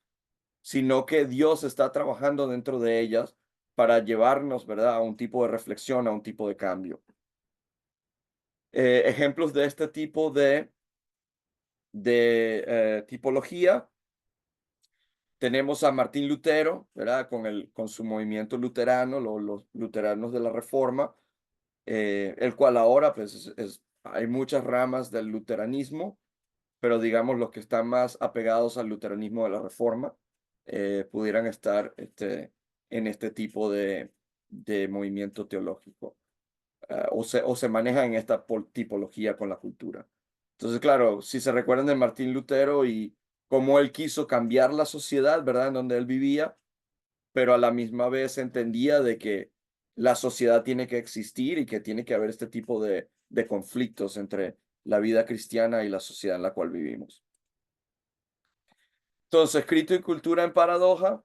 sino que Dios está trabajando dentro de ellas para llevarnos, ¿verdad?, a un tipo de reflexión, a un tipo de cambio. Ejemplos de este tipo de tipología. Tenemos a Martín Lutero, ¿verdad? Con su movimiento luterano, los luteranos de la Reforma, el cual ahora pues hay muchas ramas del luteranismo, pero digamos los que están más apegados al luteranismo de la Reforma pudieran estar en este tipo de movimiento teológico o se manejan en esta tipología con la cultura. Entonces, claro, si se recuerdan de Martín Lutero y cómo él quiso cambiar la sociedad, ¿verdad? En donde él vivía, pero a la misma vez entendía de que la sociedad tiene que existir y que tiene que haber este tipo de conflictos entre la vida cristiana y la sociedad en la cual vivimos. Entonces, escrito y cultura en paradoja,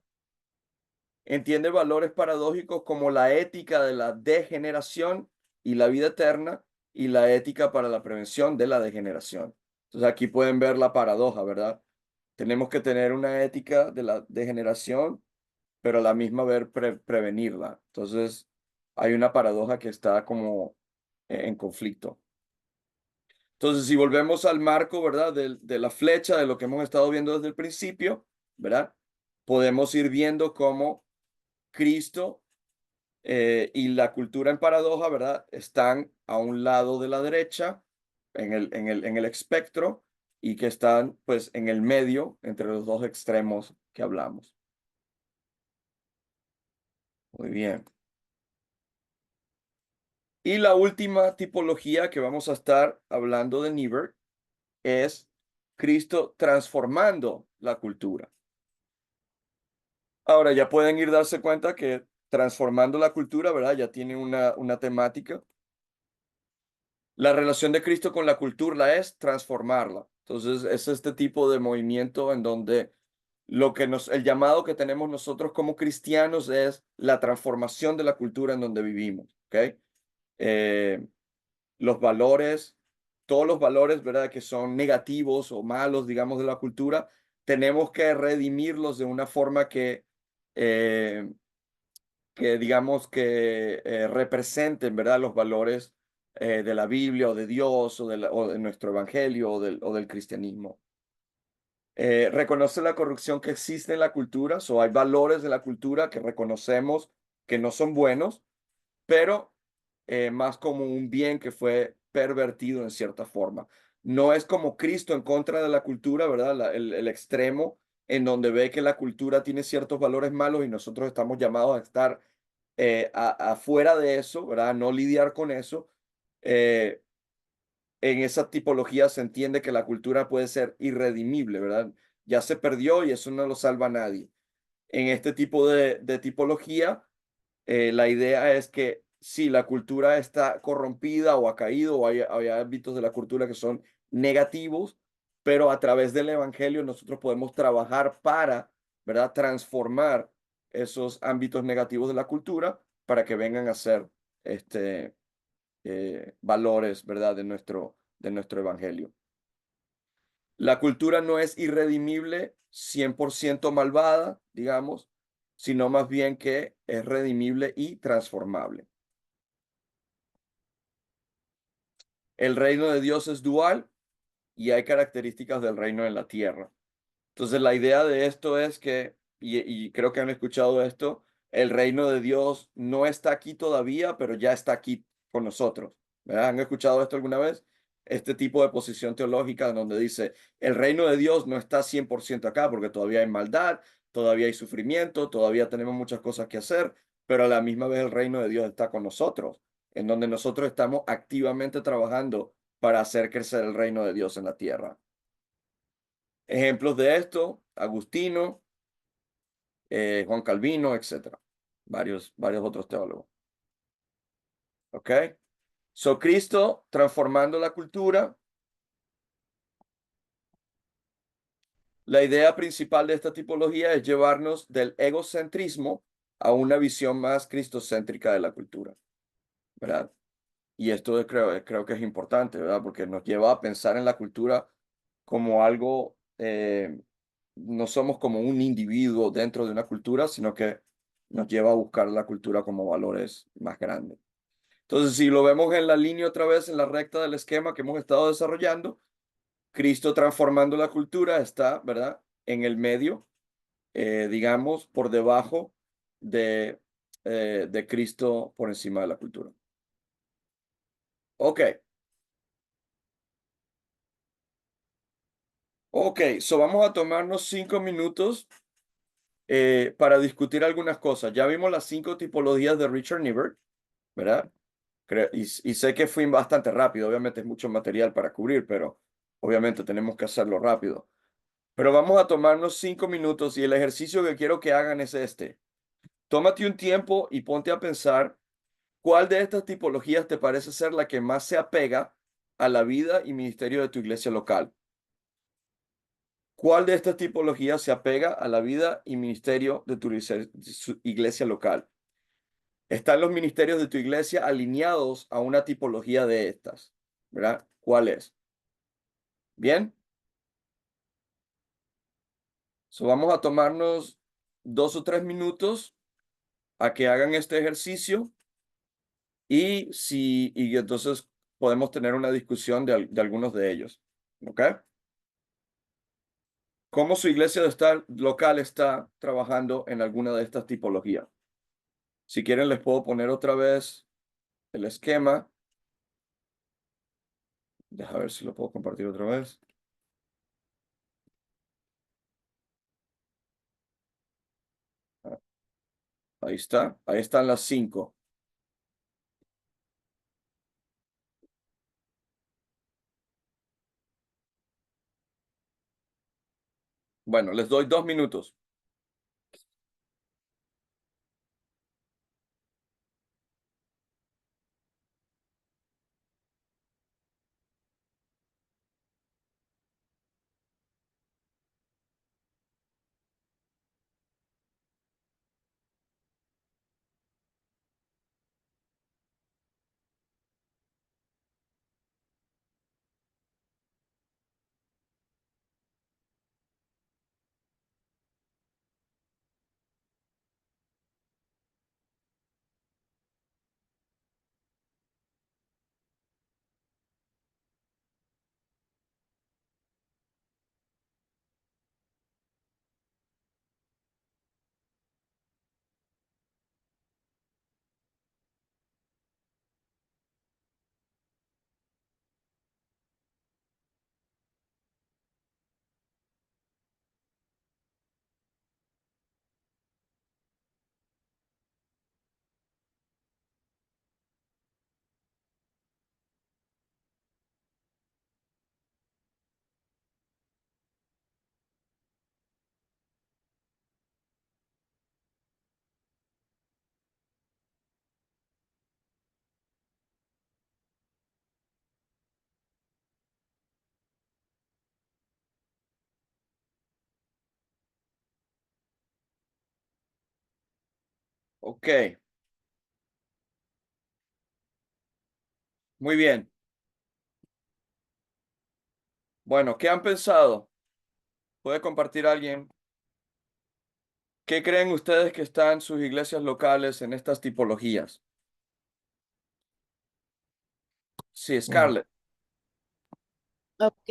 entiende valores paradójicos como la ética de la degeneración y la vida eterna y la ética para la prevención de la degeneración. Entonces aquí pueden ver la paradoja, ¿verdad? Tenemos que tener una ética de la degeneración, pero a la misma vez prevenirla. Entonces hay una paradoja que está como en conflicto. Entonces, si volvemos al marco, ¿verdad? De la flecha, de lo que hemos estado viendo desde el principio, ¿verdad? Podemos ir viendo cómo Cristo y la cultura en paradoja, ¿verdad? Están a un lado de la derecha en el espectro y que están pues en el medio entre los dos extremos que hablamos. Muy bien. Y la última tipología que vamos a estar hablando de Niebuhr es Cristo transformando la cultura. Ahora ya pueden ir darse cuenta que transformando la cultura, ¿verdad? Ya tiene una temática. La relación de Cristo con la cultura es transformarla. Entonces, es este tipo de movimiento en donde el llamado que tenemos nosotros como cristianos es la transformación de la cultura en donde vivimos, ¿ok? Eh, los valores, todos los valores, ¿verdad?, que son negativos o malos, digamos, de la cultura, tenemos que redimirlos de una forma eh, que digamos que representen, ¿verdad?, los valores de la Biblia o de Dios o de nuestro evangelio o del cristianismo. Reconoce la corrupción que existe en la cultura, hay valores de la cultura que reconocemos que no son buenos, pero más como un bien que fue pervertido en cierta forma. No es como Cristo en contra de la cultura, ¿verdad? El extremo en donde ve que la cultura tiene ciertos valores malos y nosotros estamos llamados a estar afuera de eso, ¿verdad? No lidiar con eso. eh, en esa tipología se entiende que la cultura puede ser irredimible, ¿verdad? Ya se perdió y eso no lo salva a nadie. En este tipo de tipología, la idea es que si la cultura está corrompida o ha caído o hay ámbitos de la cultura que son negativos, pero a través del evangelio nosotros podemos trabajar para, ¿verdad? Transformar esos ámbitos negativos de la cultura para que vengan a ser este, valores, ¿verdad? De nuestro evangelio. La cultura no es irredimible, 100% malvada, digamos, sino más bien que es redimible y transformable. El reino de Dios es dual y hay características del reino en la tierra. Entonces, la idea de esto es que, y creo que han escuchado esto, el reino de Dios no está aquí todavía, pero ya está aquí con nosotros. ¿Verdad? ¿Han escuchado esto alguna vez? Este tipo de posición teológica donde dice, el reino de Dios no está 100% acá porque todavía hay maldad, todavía hay sufrimiento, todavía tenemos muchas cosas que hacer, pero a la misma vez el reino de Dios está con nosotros, en donde nosotros estamos activamente trabajando para hacer crecer el reino de Dios en la tierra. Ejemplos de esto, Agustino, Juan Calvino, etcétera. Varios otros teólogos. ¿Ok? So, Cristo transformando la cultura. La idea principal de esta tipología es llevarnos del egocentrismo a una visión más cristocéntrica de la cultura, ¿verdad? Y esto creo que es importante, ¿verdad? Porque nos lleva a pensar en la cultura como algo, no somos como un individuo dentro de una cultura, sino que nos lleva a buscar la cultura como valores más grandes. Entonces, si lo vemos en la línea otra vez, en la recta del esquema que hemos estado desarrollando, Cristo transformando la cultura está, ¿verdad? En el medio, digamos, por debajo de Cristo por encima de la cultura. Ok. Ok, so vamos a tomarnos 5 minutos para discutir algunas cosas. Ya vimos las 5 tipologías de Richard Niebuhr, ¿verdad? Y sé que fui bastante rápido, obviamente es mucho material para cubrir, pero obviamente tenemos que hacerlo rápido. Pero vamos a tomarnos 5 minutos y el ejercicio que quiero que hagan es este. Tómate un tiempo y ponte a pensar cuál de estas tipologías te parece ser la que más se apega a la vida y ministerio de tu iglesia local. ¿Cuál de estas tipologías se apega a la vida y ministerio de tu iglesia local? ¿Están los ministerios de tu iglesia alineados a una tipología de estas? ¿Verdad? ¿Cuál es? Bien, so vamos a tomarnos 2 o 3 minutos a que hagan este ejercicio y entonces podemos tener una discusión de algunos de ellos. ¿Ok? ¿Cómo su iglesia local está trabajando en alguna de estas tipologías? Si quieren, les puedo poner otra vez el esquema. Deja ver si lo puedo compartir otra vez. Ah, ahí está. Ahí están las 5. Bueno, les doy 2 minutos. Ok, muy bien. Bueno, ¿qué han pensado? ¿Puede compartir alguien? ¿Qué creen ustedes que están sus iglesias locales en estas tipologías? Sí, Bueno, Scarlett. Ok,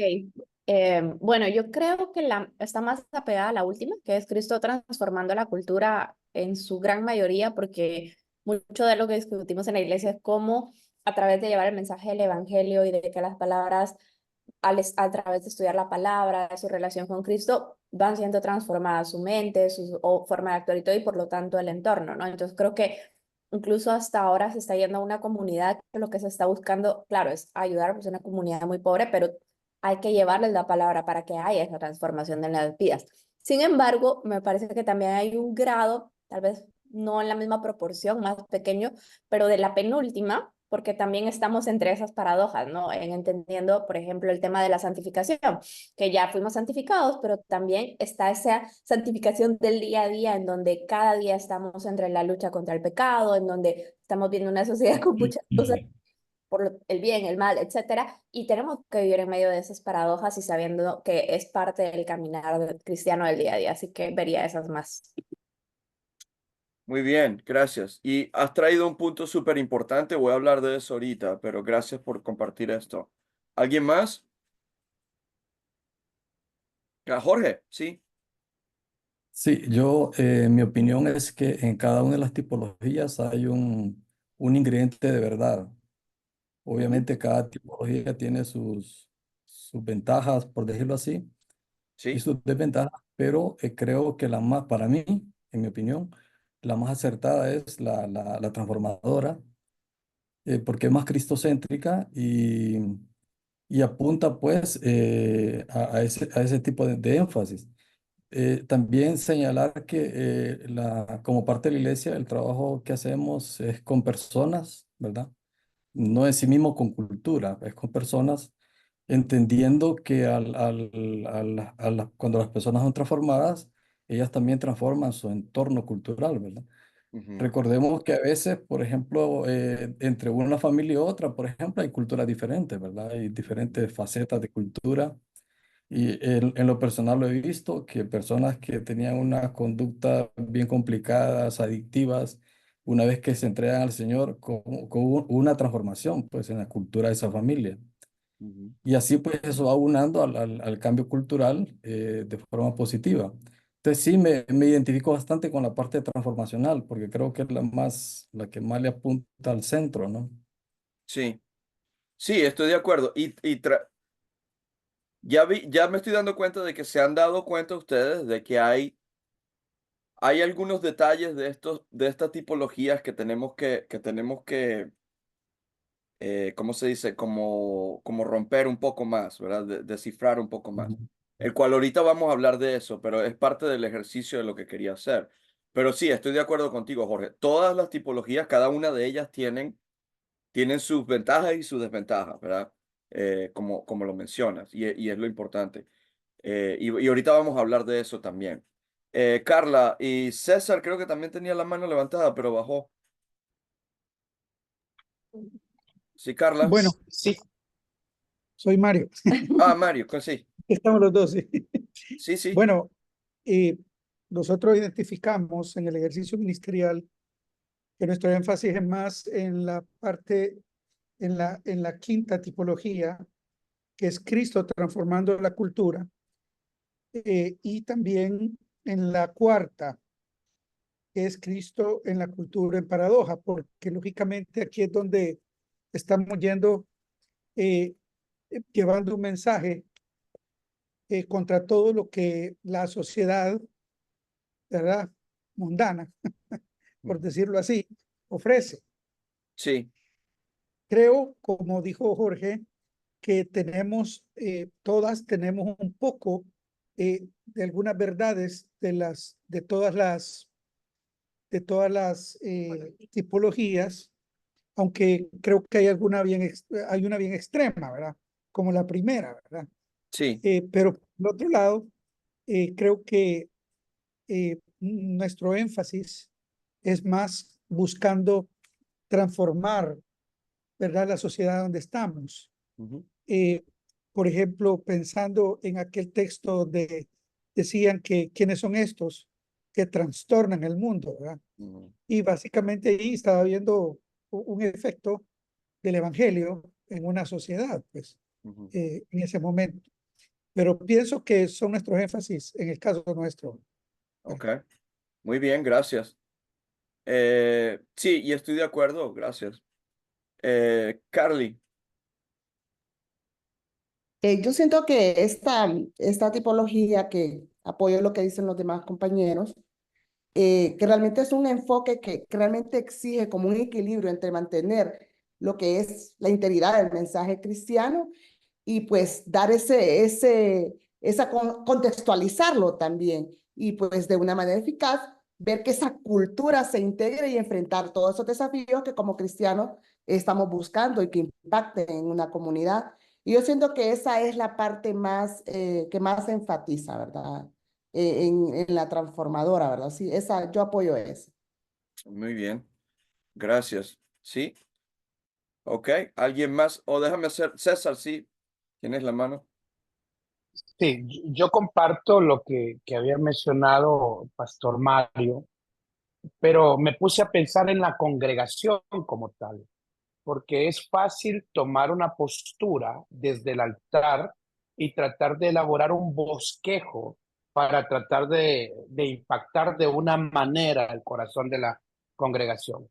bueno, yo creo que está más apegada a la última, que es Cristo transformando la cultura en su gran mayoría, porque mucho de lo que discutimos en la iglesia es cómo a través de llevar el mensaje del evangelio y de que las palabras, a través de estudiar la palabra, su relación con Cristo, van siendo transformadas su mente, su forma de actuar y todo, y por lo tanto el entorno, ¿no? Entonces creo que incluso hasta ahora se está yendo a una comunidad que lo que se está buscando, claro, es ayudar, pues una comunidad muy pobre, pero hay que llevarles la palabra para que haya esa transformación de las vidas. Sin embargo, me parece que también hay un grado, tal vez no en la misma proporción, más pequeño, pero de la penúltima, porque también estamos entre esas paradojas, ¿no? En entendiendo, por ejemplo, el tema de la santificación, que ya fuimos santificados, pero también está esa santificación del día a día, en donde cada día estamos entre la lucha contra el pecado, en donde estamos viendo una sociedad con muchas cosas por el bien, el mal, etcétera, y tenemos que vivir en medio de esas paradojas y sabiendo que es parte del caminar cristiano del día a día, así que vería esas más. Muy bien, gracias. Y has traído un punto súper importante. Voy a hablar de eso ahorita, pero gracias por compartir esto. ¿Alguien más? Ah, Jorge, sí. sí, mi opinión es que en cada una de las tipologías hay un ingrediente de verdad. Ujú. Obviamente cada tipología tiene sus ventajas, por decirlo así, y Sí. sus desventajas, pero creo que para mí, en mi opinión, la más acertada es la transformadora, porque es más cristocéntrica y apunta pues a ese tipo de énfasis. También señalar que como parte de la iglesia, el trabajo que hacemos es con personas, ¿verdad? No en sí mismo con cultura, es con personas, entendiendo que cuando las personas son transformadas, ellas también transforman su entorno cultural, ¿verdad? Ujú, Recordemos que a veces, por ejemplo, entre una familia y otra, por ejemplo, hay culturas diferentes, ¿verdad? Hay diferentes facetas de cultura. Y en lo personal lo he visto que personas que tenían una conducta bien complicadas, adictivas, una vez que se entregan al Señor, con una transformación pues en la cultura de esa familia. ujú. Y así pues eso va unando al cambio cultural de forma positiva. Entonces sí, me identifico bastante con la parte transformacional, porque creo que es la que más le apunta al centro, ¿no? Sí, sí, estoy de acuerdo. Ya me estoy dando cuenta de que se han dado cuenta ustedes de que hay algunos detalles de estas tipologías que ¿cómo se dice? Como romper un poco más, ¿verdad? Descifrar un poco más. Ujú. El cual ahorita vamos a hablar de eso, pero es parte del ejercicio de lo que quería hacer. Pero sí, estoy de acuerdo contigo, Jorge. Todas las tipologías, cada una de ellas tienen sus ventajas y sus desventajas, ¿verdad? Como lo mencionas, y es lo importante. Y ahorita vamos a hablar de eso también. Carla y César creo que también tenía la mano levantada, pero bajó. Sí, Carla. Bueno, sí, soy Mario. Ah, Mario, sí. Estamos los dos. Sí. Sí, sí. Bueno, eh, nosotros identificamos en el ejercicio ministerial que nuestro énfasis es más en la parte, en la quinta tipología, que es Cristo transformando la cultura, y también en la cuarta, que es Cristo en la cultura en paradoja, porque lógicamente aquí es donde estamos yendo, eh, llevando un mensaje contra todo lo que la sociedad, ¿verdad? Mundana, por Ujú. decirlo así, ofrece. Sí, Creo, como dijo Jorge, que todas tenemos un poco de algunas verdades de todas las tipologías, aunque creo que hay una bien extrema, ¿verdad? Como la primera, ¿verdad? sí. Pero por otro lado, creo que nuestro énfasis es más buscando transformar, ¿verdad?, la sociedad donde estamos. Ujú, Por ejemplo, pensando en aquel texto donde decían que quiénes son estos que trastornan el mundo, ¿verdad? ujú, Y básicamente ahí estaba viendo un efecto del evangelio en una sociedad, pues, ujú. en ese momento. Pero pienso que son nuestros énfasis en el caso nuestro. Ok, muy bien, gracias. Sí, y estoy de acuerdo, gracias. Carly. Yo siento que esta tipología que apoyo lo que dicen los demás compañeros, que realmente es un enfoque que realmente exige como un equilibrio entre mantener lo que es la integridad del mensaje cristiano y pues dar contextualizarlo también y pues de una manera eficaz ver que esa cultura se integre y enfrentar todos esos desafíos que como cristianos estamos buscando y que impacten en una comunidad. Y yo siento que esa es la parte más que más se enfatiza, ¿verdad? En la transformadora, ¿verdad? Sí, yo apoyo eso. Muy bien, gracias. Sí, ok. ¿Alguien más? O déjame hacer, César, sí. ¿Tienes la mano? Sí, yo comparto lo que había mencionado Pastor Mario, pero me puse a pensar en la congregación como tal, porque es fácil tomar una postura desde el altar y tratar de elaborar un bosquejo para tratar de impactar de una manera el corazón de la congregación.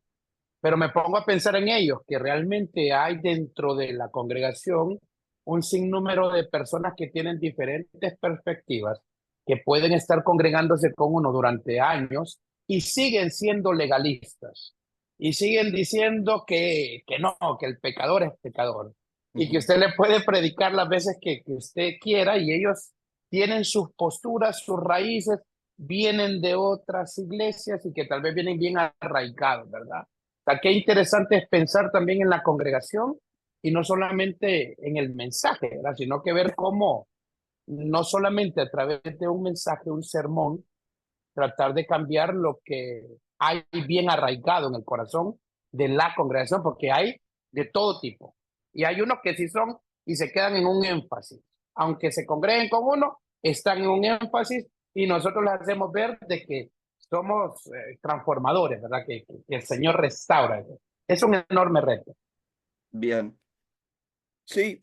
Pero me pongo a pensar en ellos, que realmente hay dentro de la congregación un sinnúmero de personas que tienen diferentes perspectivas, que pueden estar congregándose con uno durante años y siguen siendo legalistas y siguen diciendo que no, que el pecador es pecador y que Ujú, usted le puede predicar las veces que usted quiera y ellos tienen sus posturas, sus raíces, vienen de otras iglesias y que tal vez vienen bien arraigados, ¿verdad? Sea, qué interesante es pensar también en la congregación y no solamente en el mensaje, ¿verdad? Sino que ver cómo, no solamente a través de un mensaje, un sermón, tratar de cambiar lo que hay bien arraigado en el corazón de la congregación, porque hay de todo tipo. Y hay unos que sí son y se quedan en un énfasis. Aunque se congreguen con uno, están en un énfasis y nosotros les hacemos ver de que somos transformadores, ¿verdad? Que el Señor restaura. Es un enorme reto. bien. Sí,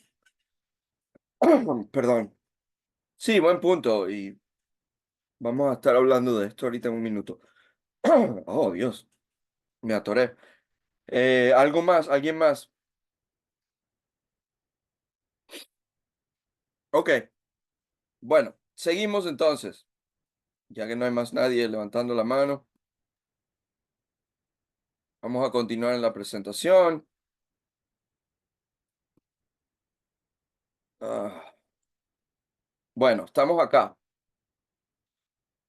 perdón. Sí, buen punto. Y vamos a estar hablando de esto ahorita en un minuto. Oh, Dios, me atoré. ¿Algo más? ¿Alguien más? Ok, bueno, seguimos entonces. Ya que no hay más nadie levantando la mano, vamos a continuar en la presentación. Ah, bueno, estamos acá.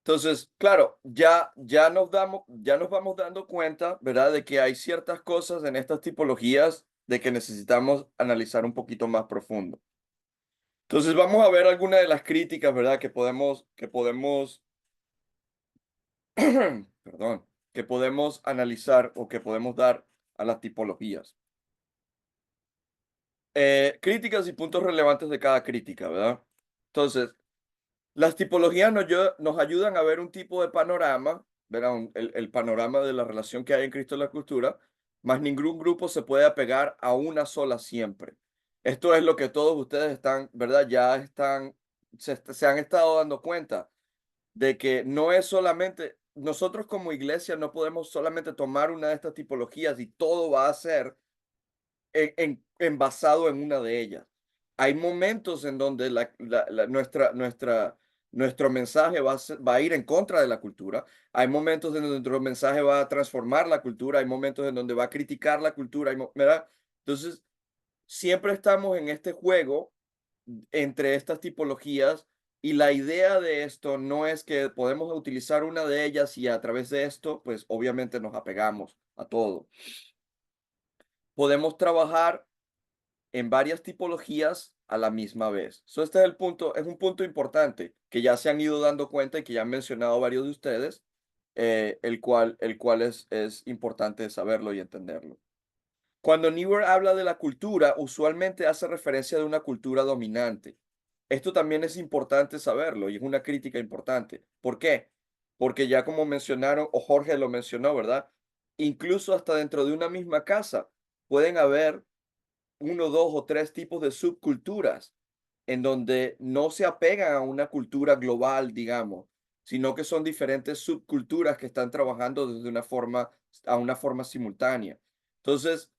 Entonces, claro, ya nos vamos dando cuenta, ¿verdad? De que hay ciertas cosas en estas tipologías de que necesitamos analizar un poquito más profundo. Entonces, vamos a ver algunas de las críticas, ¿verdad? Perdón, que podemos analizar o que podemos dar a las tipologías. Críticas y puntos relevantes de cada crítica, ¿verdad? Entonces, las tipologías nos ayudan a ver un tipo de panorama, ¿verdad? El panorama de la relación que hay en Cristo y la cultura, más ningún grupo se puede apegar a una sola siempre. Esto es lo que todos ustedes están, ¿verdad? Se han estado dando cuenta de que no es solamente, nosotros como iglesia no podemos solamente tomar una de estas tipologías y todo va a ser basado en una de ellas. Hay momentos en donde nuestro mensaje va a ir en contra de la cultura. Hay momentos en donde nuestro mensaje va a transformar la cultura. Hay momentos en donde va a criticar la cultura. ¿Verdad? Entonces, siempre estamos en este juego entre estas tipologías y la idea de esto no es que podemos utilizar una de ellas y a través de esto, pues obviamente nos apegamos a todo. Podemos trabajar en varias tipologías a la misma vez. Este es el punto, es un punto importante que ya se han ido dando cuenta y que ya han mencionado varios de ustedes, el cual es importante saberlo y entenderlo. Cuando Niebuhr habla de la cultura, usualmente hace referencia de una cultura dominante. Esto también es importante saberlo y es una crítica importante. ¿Por qué? Porque ya como mencionaron, o Jorge lo mencionó, ¿verdad? Incluso hasta dentro de una misma casa pueden haber uno, dos o tres tipos de subculturas en donde no se apegan a una cultura global, digamos, sino que son diferentes subculturas que están trabajando desde una forma simultánea. Entonces,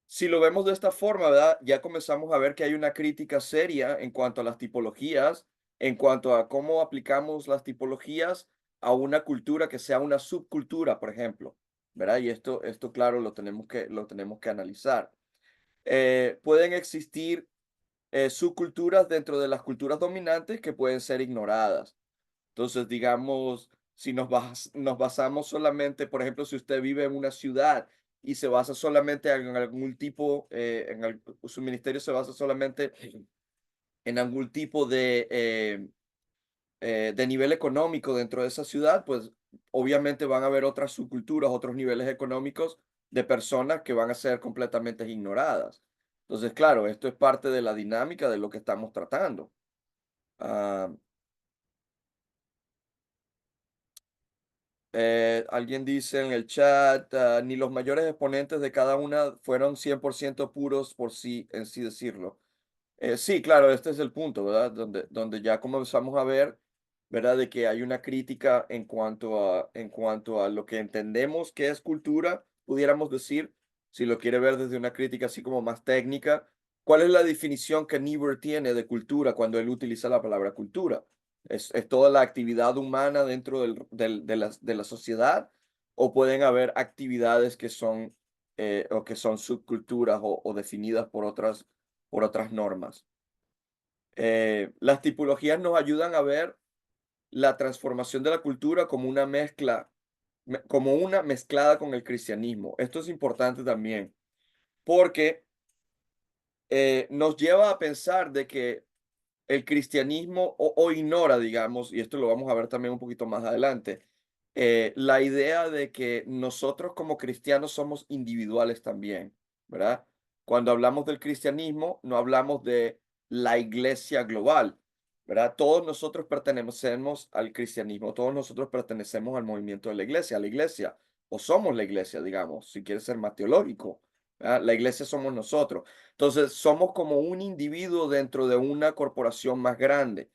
si lo vemos de esta forma, ¿verdad? Ya comenzamos a ver que hay una crítica seria en cuanto a las tipologías, en cuanto a cómo aplicamos las tipologías a una cultura que sea una subcultura, por ejemplo, ¿verdad? Y esto claro, lo tenemos que analizar. Pueden existir subculturas dentro de las culturas dominantes que pueden ser ignoradas. Entonces, digamos, si nos basamos solamente, por ejemplo, si usted vive en una ciudad y se basa solamente en algún tipo, su ministerio se basa solamente en algún tipo de nivel económico dentro de esa ciudad, pues obviamente van a haber otras subculturas, otros niveles económicos de personas que van a ser completamente ignoradas. Entonces, claro, esto es parte de la dinámica de lo que estamos tratando. Ah, alguien dice en el chat, ni los mayores exponentes de cada una fueron 100% puros por sí, en sí decirlo. Sí, claro, este es el punto, ¿verdad? Donde ya comenzamos a ver, ¿verdad? De que hay una crítica en cuanto a lo que entendemos que es cultura, pudiéramos decir, si lo quiere ver desde una crítica así como más técnica, ¿cuál es la definición que Niebuhr tiene de cultura cuando él utiliza la palabra cultura? ¿Es toda la actividad humana dentro de la sociedad o pueden haber actividades que son o que son subculturas o definidas por otras normas? Las tipologías nos ayudan a ver la transformación de la cultura como una mezcla, como una mezclada con el cristianismo. Esto es importante también, porque nos lleva a pensar de que el cristianismo o ignora, digamos, y esto lo vamos a ver también un poquito más adelante, la idea de que nosotros como cristianos somos individuales también, ¿verdad? Cuando hablamos del cristianismo, no hablamos de la iglesia global, ¿verdad? Todos nosotros pertenecemos al cristianismo, todos nosotros pertenecemos al movimiento de la iglesia, o somos la iglesia, digamos, si quieres ser más teológico, ¿verdad? La iglesia somos nosotros. Entonces, somos como un individuo dentro de una corporación más grande.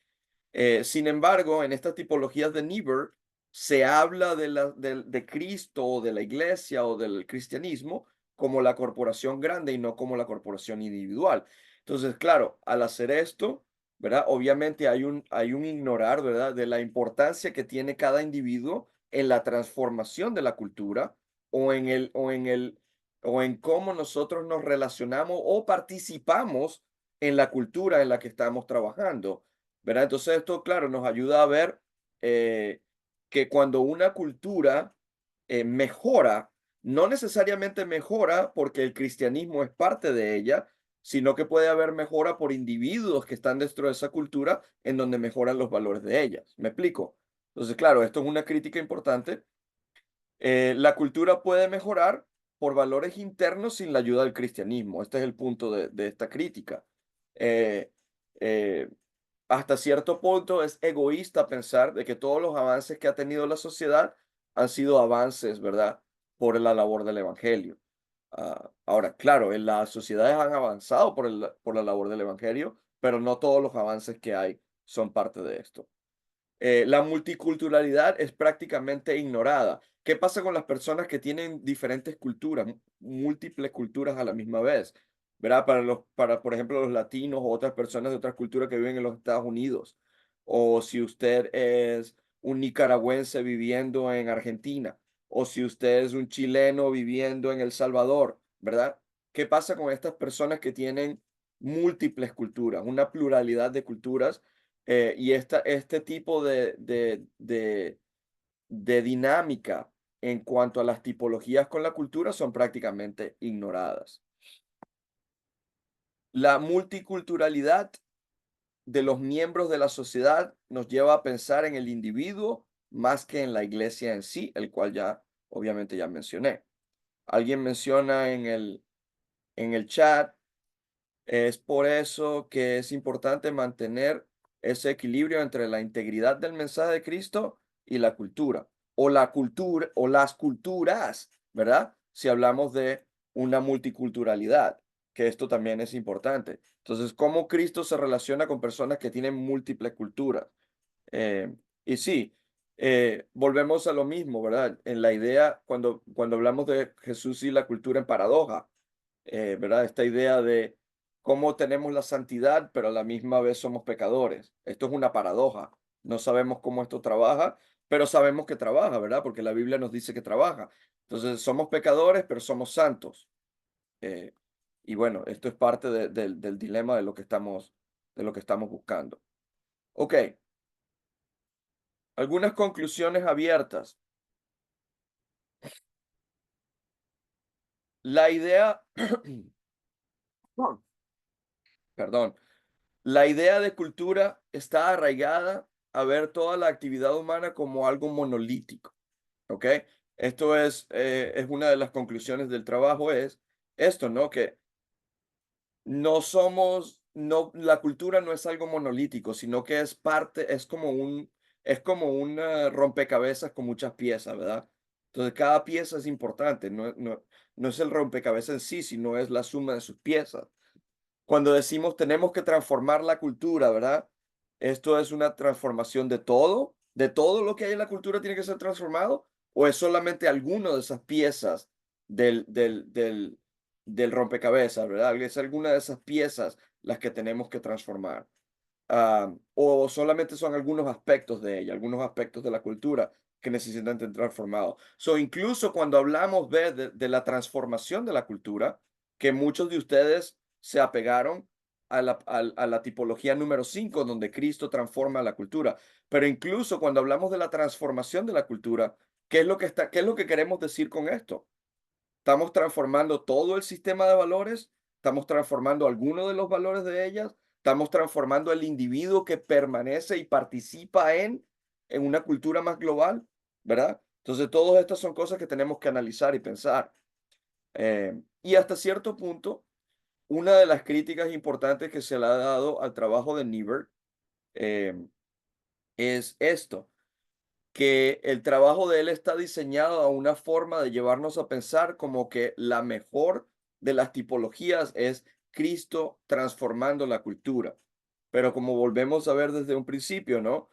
Sin embargo, en estas tipologías de Niebuhr se habla de Cristo o de la iglesia o del cristianismo como la corporación grande y no como la corporación individual. Entonces, claro, al hacer esto, ¿verdad? Obviamente hay un ignorar, ¿verdad? De la importancia que tiene cada individuo en la transformación de la cultura o en cómo nosotros nos relacionamos o participamos en la cultura en la que estamos trabajando, ¿verdad? Entonces esto, claro, nos ayuda a ver que cuando una cultura mejora, no necesariamente mejora porque el cristianismo es parte de ella, sino que puede haber mejora por individuos que están dentro de esa cultura en donde mejoran los valores de ellas. ¿Me explico? Entonces, claro, esto es una crítica importante. La cultura puede mejorar por valores internos sin la ayuda del cristianismo. Este es el punto de esta crítica. Eh, eh, Hasta cierto punto es egoísta pensar de que todos los avances que ha tenido la sociedad han sido avances, ¿verdad? Por la labor del evangelio. Ahora, claro, en las sociedades han avanzado por la labor del evangelio, pero no todos los avances que hay son parte de esto. La multiculturalidad es prácticamente ignorada. ¿Qué pasa con las personas que tienen diferentes culturas, múltiples culturas a la misma vez? ¿Verdad? Por ejemplo, los latinos o otras personas de otras culturas que viven en los Estados Unidos. O si usted es un nicaragüense viviendo en Argentina. O si usted es un chileno viviendo en El Salvador, ¿verdad? ¿Qué pasa con estas personas que tienen múltiples culturas, una pluralidad de culturas? Y este tipo de dinámica en cuanto a las tipologías con la cultura son prácticamente ignoradas. La multiculturalidad de los miembros de la sociedad nos lleva a pensar en el individuo más que en la iglesia en sí, el cual ya obviamente ya mencioné. Alguien menciona en el chat, es por eso que es importante mantener ese equilibrio entre la integridad del mensaje de Cristo y la cultura, o la cultura, o las culturas, ¿verdad? Si hablamos de una multiculturalidad, que esto también es importante. Entonces, ¿cómo Cristo se relaciona con personas que tienen múltiples culturas? Y sí, volvemos a lo mismo, ¿verdad? En la idea, cuando hablamos de Jesús y la cultura en paradoja, ¿verdad? Esta idea de cómo tenemos la santidad, pero a la misma vez somos pecadores. Esto es una paradoja. No sabemos cómo esto trabaja, pero sabemos que trabaja, ¿verdad? Porque la Biblia nos dice que trabaja. Entonces, somos pecadores, pero somos santos. Eh, y bueno, esto es parte del dilema de lo que estamos buscando. Ok, algunas conclusiones abiertas. La idea, perdón, la idea de cultura está arraigada a ver toda la actividad humana como algo monolítico, ¿ok? Esto es una de las conclusiones del trabajo, es esto, ¿no? Que no, la cultura no es algo monolítico, sino que es parte, es como un rompecabezas con muchas piezas, ¿verdad? Entonces, cada pieza es importante, no es el rompecabezas en sí, sino es la suma de sus piezas. Cuando decimos tenemos que transformar la cultura, ¿verdad? ¿Esto es una transformación de todo lo que hay en la cultura tiene que ser transformado? ¿O es solamente alguna de esas piezas del rompecabezas, ¿verdad? ¿Es alguna de esas piezas las que tenemos que transformar? O solamente son algunos aspectos de ella, algunos aspectos de la cultura que necesitan ser transformados. Incluso cuando hablamos de la transformación de la cultura, que muchos de ustedes se apegaron a la tipología número 5, donde Cristo transforma la cultura. Pero incluso cuando hablamos de la transformación de la cultura, qué es lo que queremos decir con esto? ¿Estamos transformando todo el sistema de valores? ¿Estamos transformando algunos de los valores de ellas? ¿Estamos transformando el individuo que permanece y participa en una cultura más global? ¿Verdad? Entonces, todas estas son cosas que tenemos que analizar y pensar. Y hasta cierto punto, una de las críticas importantes que se le ha dado al trabajo de Niebuhr es esto, que el trabajo de él está diseñado a una forma de llevarnos a pensar como que la mejor de las tipologías es Cristo transformando la cultura. Pero como volvemos a ver desde un principio, ¿no?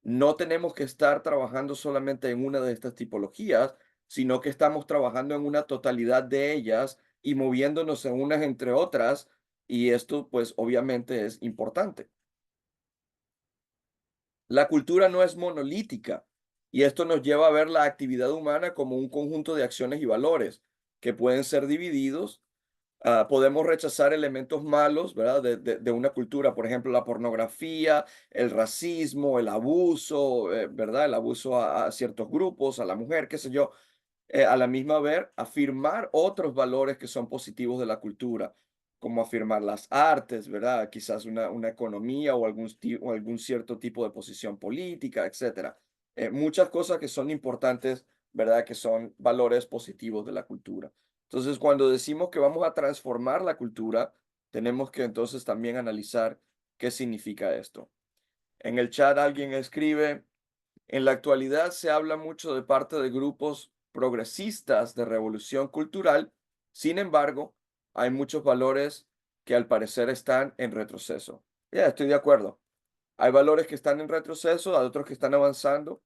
No tenemos que estar trabajando solamente en una de estas tipologías, sino que estamos trabajando en una totalidad de ellas y moviéndonos en unas entre otras, y esto pues obviamente es importante. La cultura no es monolítica y esto nos lleva a ver la actividad humana como un conjunto de acciones y valores que pueden ser divididos. Podemos rechazar elementos malos, ¿verdad? De una cultura, por ejemplo, la pornografía, el racismo, el abuso, ¿verdad? El abuso a ciertos grupos, a la mujer, qué sé yo, a la misma vez afirmar otros valores que son positivos de la cultura, como afirmar las artes, ¿verdad? Quizás una economía o o algún cierto tipo de posición política, etcétera. Muchas cosas que son importantes, ¿verdad? Que son valores positivos de la cultura. Entonces, cuando decimos que vamos a transformar la cultura, tenemos que entonces también analizar qué significa esto. En el chat alguien escribe, en la actualidad se habla mucho de parte de grupos progresistas de revolución cultural. Sin embargo, hay muchos valores que al parecer están en retroceso. Ya, estoy de acuerdo. Hay valores que están en retroceso, hay otros que están avanzando.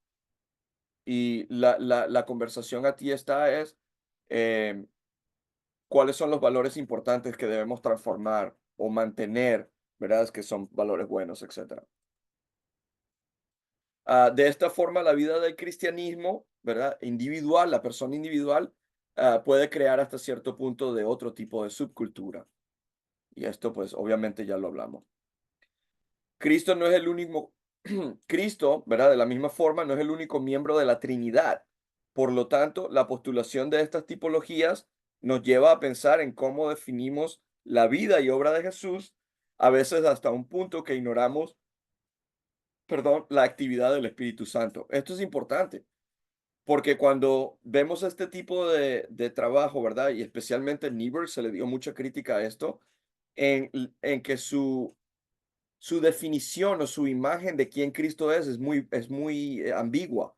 Y la conversación aquí es eh, cuáles son los valores importantes que debemos transformar o mantener, ¿verdad? Que son valores buenos, etcétera. De esta forma, la vida del cristianismo, ¿verdad? Individual, la persona individual, puede crear hasta cierto punto de otro tipo de subcultura. Y esto, pues, obviamente ya lo hablamos. Cristo no es el único, Cristo, ¿verdad? De la misma forma, no es el único miembro de la Trinidad. Por lo tanto, la postulación de estas tipologías nos lleva a pensar en cómo definimos la vida y obra de Jesús, a veces hasta un punto que ignoramos perdón, la actividad del Espíritu Santo. Esto es importante, porque cuando vemos este tipo de trabajo, ¿verdad? Y especialmente Niebuhr se le dio mucha crítica a esto, en que su definición o su imagen de quién Cristo es muy ambigua.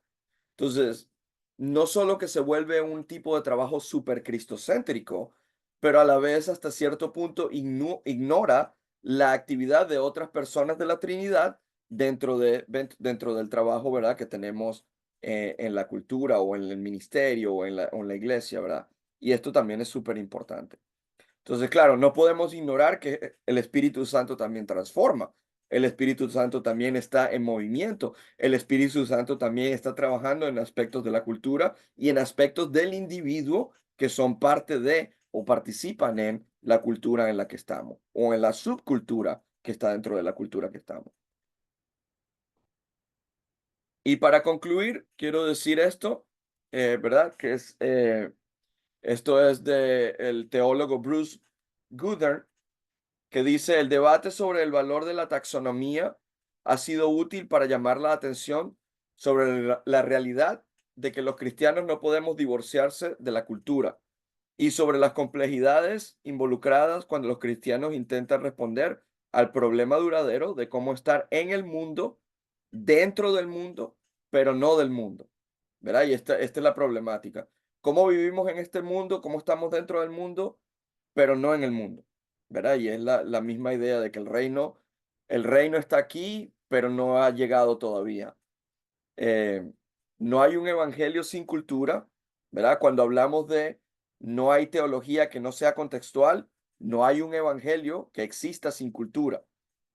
Entonces, no solo que se vuelve un tipo de trabajo súper cristocéntrico, pero a la vez hasta cierto punto ignora la actividad de otras personas de la Trinidad dentro del trabajo, ¿verdad? Que tenemos en la cultura o en el ministerio o en la iglesia, ¿verdad? Y esto también es súper importante. Entonces, claro, no podemos ignorar que el Espíritu Santo también transforma. El Espíritu Santo también está en movimiento. El Espíritu Santo también está trabajando en aspectos de la cultura y en aspectos del individuo que son parte de o participan en la cultura en la que estamos o en la subcultura que está dentro de la cultura que estamos. Y para concluir, quiero decir esto, ¿verdad? Esto es del teólogo Bruce Goodern, que dice: el debate sobre el valor de la taxonomía ha sido útil para llamar la atención sobre la realidad de que los cristianos no podemos divorciarse de la cultura y sobre las complejidades involucradas cuando los cristianos intentan responder al problema duradero de cómo estar en el mundo, dentro del mundo, pero no del mundo, ¿verdad? Y esta es la problemática. ¿Cómo vivimos en este mundo? ¿Cómo estamos dentro del mundo, pero no en el mundo? ¿Verdad? Y es la misma idea de que el reino está aquí, pero no ha llegado todavía. Eh, no hay un evangelio sin cultura, ¿verdad? Cuando hablamos de no hay teología que no sea contextual, no hay un evangelio que exista sin cultura.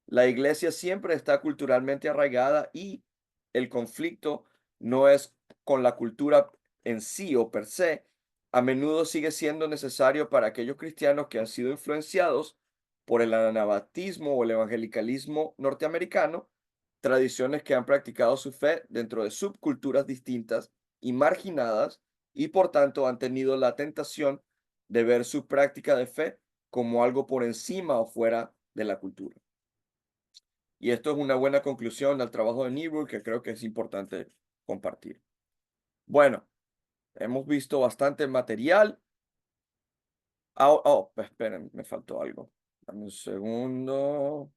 La iglesia siempre está culturalmente arraigada y el conflicto no es con la cultura en sí o per se, a menudo sigue siendo necesario para aquellos cristianos que han sido influenciados por el anabatismo o el evangelicalismo norteamericano, tradiciones que han practicado su fe dentro de subculturas distintas y marginadas y por tanto han tenido la tentación de ver su práctica de fe como algo por encima o fuera de la cultura. Y esto es una buena conclusión al trabajo de Niebuhr que creo que es importante compartir. Bueno, hemos visto bastante material. Esperen, me faltó algo. Dame un segundo.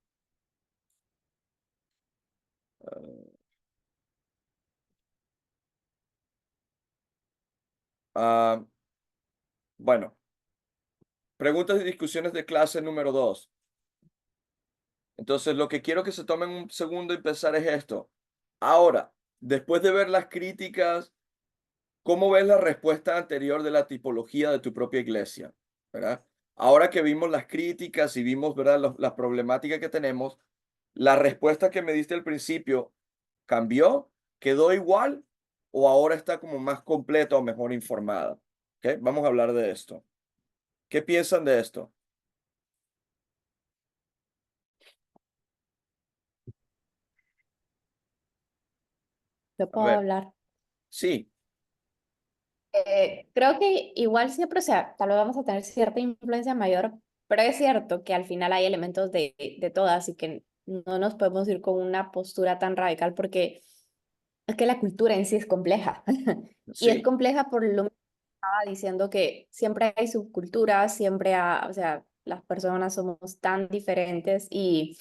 Bueno, preguntas y discusiones de clase número 2. Entonces, lo que quiero que se tomen un segundo y pensar es esto. Ahora, después de ver las críticas, ¿cómo ves la respuesta anterior de la tipología de tu propia iglesia? ¿Verdad? Ahora que vimos las críticas y vimos, ¿verdad?, las problemáticas que tenemos, ¿la respuesta que me diste al principio cambió? ¿Quedó igual? ¿O ahora está como más completa o mejor informada? ¿Ok? Vamos a hablar de esto. ¿Qué piensan de esto? Yo A puedo ver, hablar. sí, Creo que igual siempre, o sea, tal vez vamos a tener cierta influencia mayor, pero es cierto que al final hay elementos de todas y que no nos podemos ir con una postura tan radical porque es que la cultura en sí es compleja. Y es sí, compleja por lo que estaba diciendo que siempre hay subculturas, siempre o sea, las personas somos tan diferentes y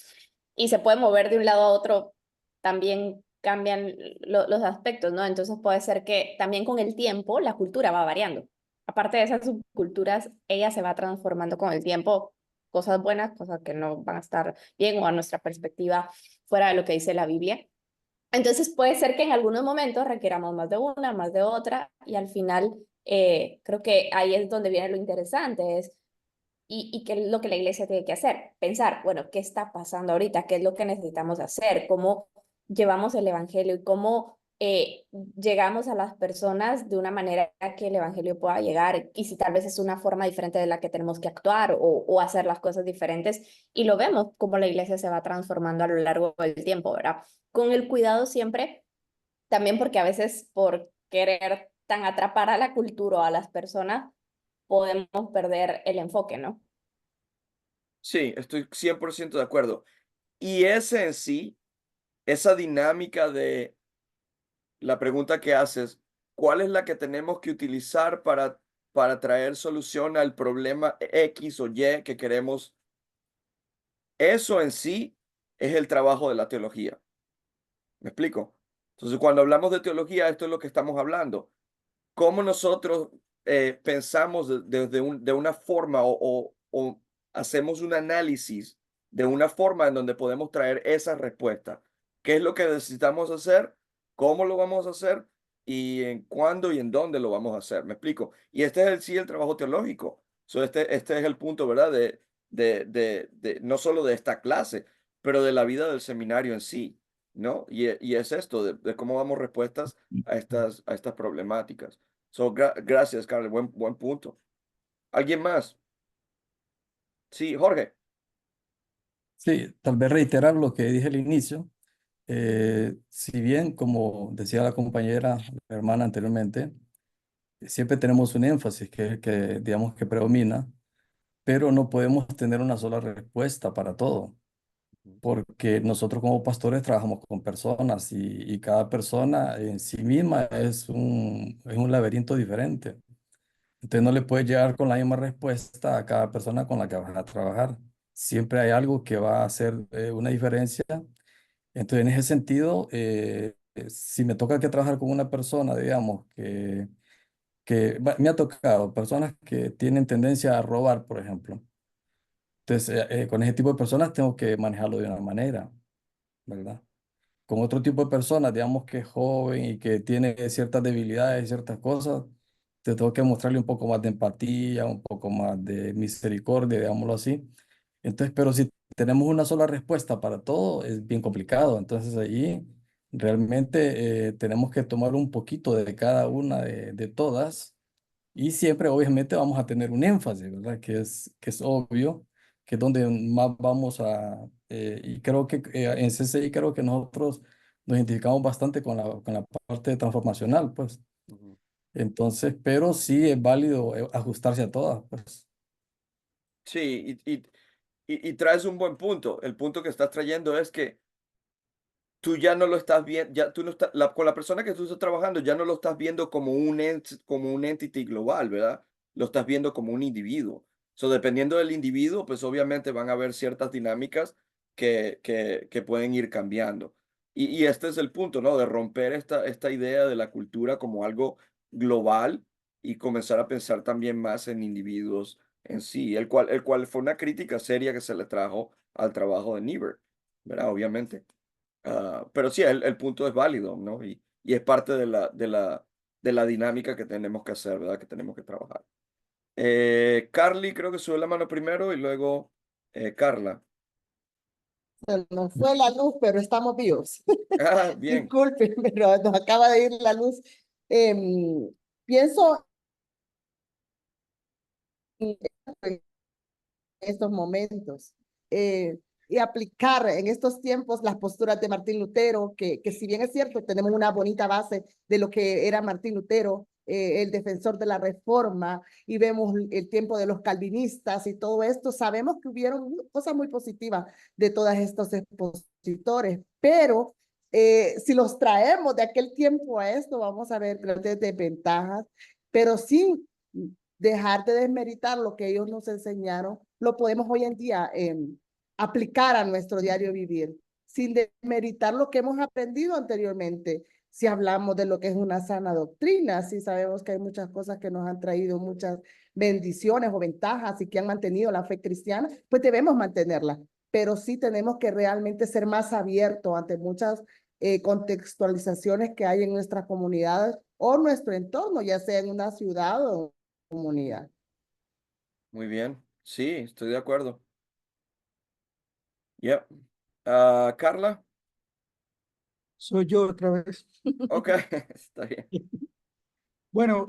se puede mover de un lado a otro, también cambian los aspectos, ¿no? Entonces puede ser que también con el tiempo la cultura va variando. Aparte de esas subculturas, ella se va transformando con el tiempo, cosas buenas, cosas que no van a estar bien o a nuestra perspectiva fuera de lo que dice la Biblia. Entonces puede ser que en algunos momentos requiramos más de una, más de otra, y al final creo que ahí es donde viene lo interesante, y qué es lo que la iglesia tiene que hacer. Pensar, bueno, ¿qué está pasando ahorita? ¿Qué es lo que necesitamos hacer? ¿Cómo llevamos el evangelio y cómo llegamos a las personas de una manera que el evangelio pueda llegar? Y si tal vez es una forma diferente de la que tenemos que actuar o hacer las cosas diferentes. Y lo vemos como la iglesia se va transformando a lo largo del tiempo, ¿verdad? Con el cuidado siempre, también porque a veces por querer tan atrapar a la cultura o a las personas, podemos perder el enfoque, ¿no? sí, estoy 100% de acuerdo. Y ese en sí esa dinámica de la pregunta que haces, ¿cuál es la que tenemos que utilizar para traer solución al problema X o Y que queremos? Eso en sí es el trabajo de la teología. ¿Me explico? Entonces, cuando hablamos de teología, esto es lo que estamos hablando. Cómo nosotros pensamos de una forma o hacemos un análisis de una forma en donde podemos traer esa respuesta. ¿Qué es lo que necesitamos hacer? ¿Cómo lo vamos a hacer? Y en cuándo y en dónde lo vamos a hacer. ¿Me explico? Y este es sí el trabajo teológico. Este es el punto, ¿verdad? No solo de esta clase, pero de la vida del seminario en sí, ¿no? Y es esto, de cómo damos respuestas a estas problemáticas. Gracias, Carlos. Buen punto. ¿Alguien más? Sí, Jorge. Sí, tal vez reiterar lo que dije al inicio. Si bien, como decía la compañera, la hermana anteriormente, siempre tenemos un énfasis que digamos que predomina, pero no podemos tener una sola respuesta para todo, porque nosotros como pastores trabajamos con personas y cada persona en sí misma es un laberinto diferente. Entonces no le puedes llegar con la misma respuesta a cada persona con la que vas a trabajar. Siempre hay algo que va a hacer una diferencia. Entonces en ese sentido, si me toca que trabajar con una persona, digamos, me ha tocado personas que tienen tendencia a robar, por ejemplo. Entonces, con ese tipo de personas tengo que manejarlo de una manera, ¿verdad? Con otro tipo de personas, digamos que es joven y que tiene ciertas debilidades, ciertas cosas, te tengo que mostrarle un poco más de empatía, un poco más de misericordia, digámoslo así. Entonces, pero si tenemos una sola respuesta para todo, es bien complicado. Entonces, allí realmente tenemos que tomar un poquito de cada una de todas y siempre, obviamente, vamos a tener un énfasis, ¿verdad? Que es obvio, que es donde más vamos y creo que en CCI creo que nosotros nos identificamos bastante con la parte transformacional, pues. Ujú. Entonces, pero sí es válido ajustarse a todas, pues. Sí, y traes un buen punto. El punto que estás trayendo es que tú ya no lo estás viendo, ya tú no estás, con la persona que tú estás trabajando, ya no lo estás viendo como como un entity global, ¿verdad? Lo estás viendo como un individuo. So, dependiendo del individuo, pues obviamente van a haber ciertas dinámicas que pueden ir cambiando. Y este es el punto, ¿no? De romper esta idea de la cultura como algo global y comenzar a pensar también más en individuos en sí, el cual fue una crítica seria que se le trajo al trabajo de Niebuhr, ¿verdad? Obviamente. Pero sí, el punto es válido, ¿no? Y es parte de la dinámica que tenemos que hacer, ¿verdad? Que tenemos que trabajar. Carly creo que sube la mano primero y luego Carla. Se nos fue la luz, pero estamos vivos. Ah, bien. Disculpen, pero nos acaba de ir la luz. Pienso en estos momentos y aplicar en estos tiempos las posturas de Martín Lutero, que si bien es cierto, tenemos una bonita base de lo que era Martín Lutero, el defensor de la reforma, y vemos el tiempo de los calvinistas y todo esto, sabemos que hubieron cosas muy positivas de todos estos expositores, pero si los traemos de aquel tiempo a esto, vamos a ver grandes desventajas, pero sin dejar de desmeritar lo que ellos nos enseñaron, lo podemos hoy en día aplicar a nuestro diario vivir, sin desmeritar lo que hemos aprendido anteriormente. Si hablamos de lo que es una sana doctrina, si sabemos que hay muchas cosas que nos han traído muchas bendiciones o ventajas y que han mantenido la fe cristiana, pues debemos mantenerla. Pero sí tenemos que realmente ser más abiertos ante muchas contextualizaciones que hay en nuestras comunidades o nuestro entorno, ya sea en una ciudad o comunidad. Muy bien. Sí, estoy de acuerdo. Yep. Carla. Soy yo otra vez. Ok, está bien. Bueno,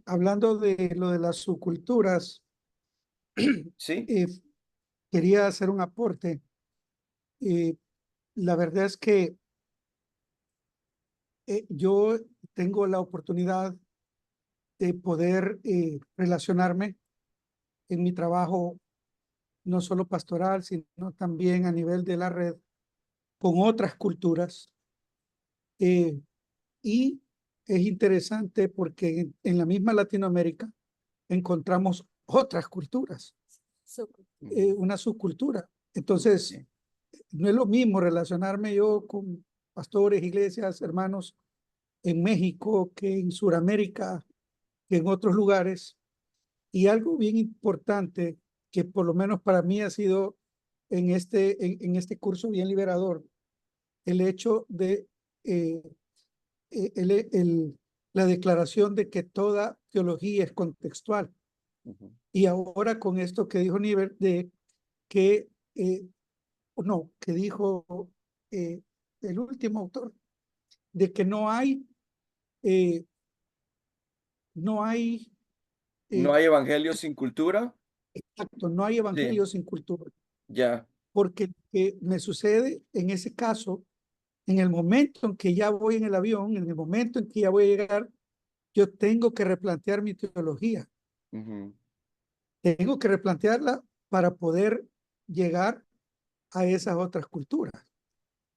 hablando de lo de las subculturas, Sí. eh, quería hacer un aporte. La verdad es que yo tengo la oportunidad de poder relacionarme en mi trabajo, no solo pastoral, sino también a nivel de la red, con otras culturas. Y es interesante porque en la misma Latinoamérica encontramos otras culturas, una subcultura. Entonces, Sí. no es lo mismo relacionarme yo con pastores, iglesias, hermanos en México que en Sudamérica, que en otros lugares. Y algo bien importante que por lo menos para mí ha sido en este curso bien liberador, el hecho de la declaración de que toda teología es contextual. Ujú. Y ahora con esto que dijo Niver, de que, no, que dijo el último autor, de que eh, no hay, ¿No hay evangelio sin cultura? exacto, no hay Sí, evangelio sin cultura. ya. Porque me sucede en ese caso, en el momento en que ya voy en el avión, en el momento en que ya voy a llegar, yo tengo que replantear mi teología. Ujú. Tengo que replantearla para poder llegar a esas otras culturas.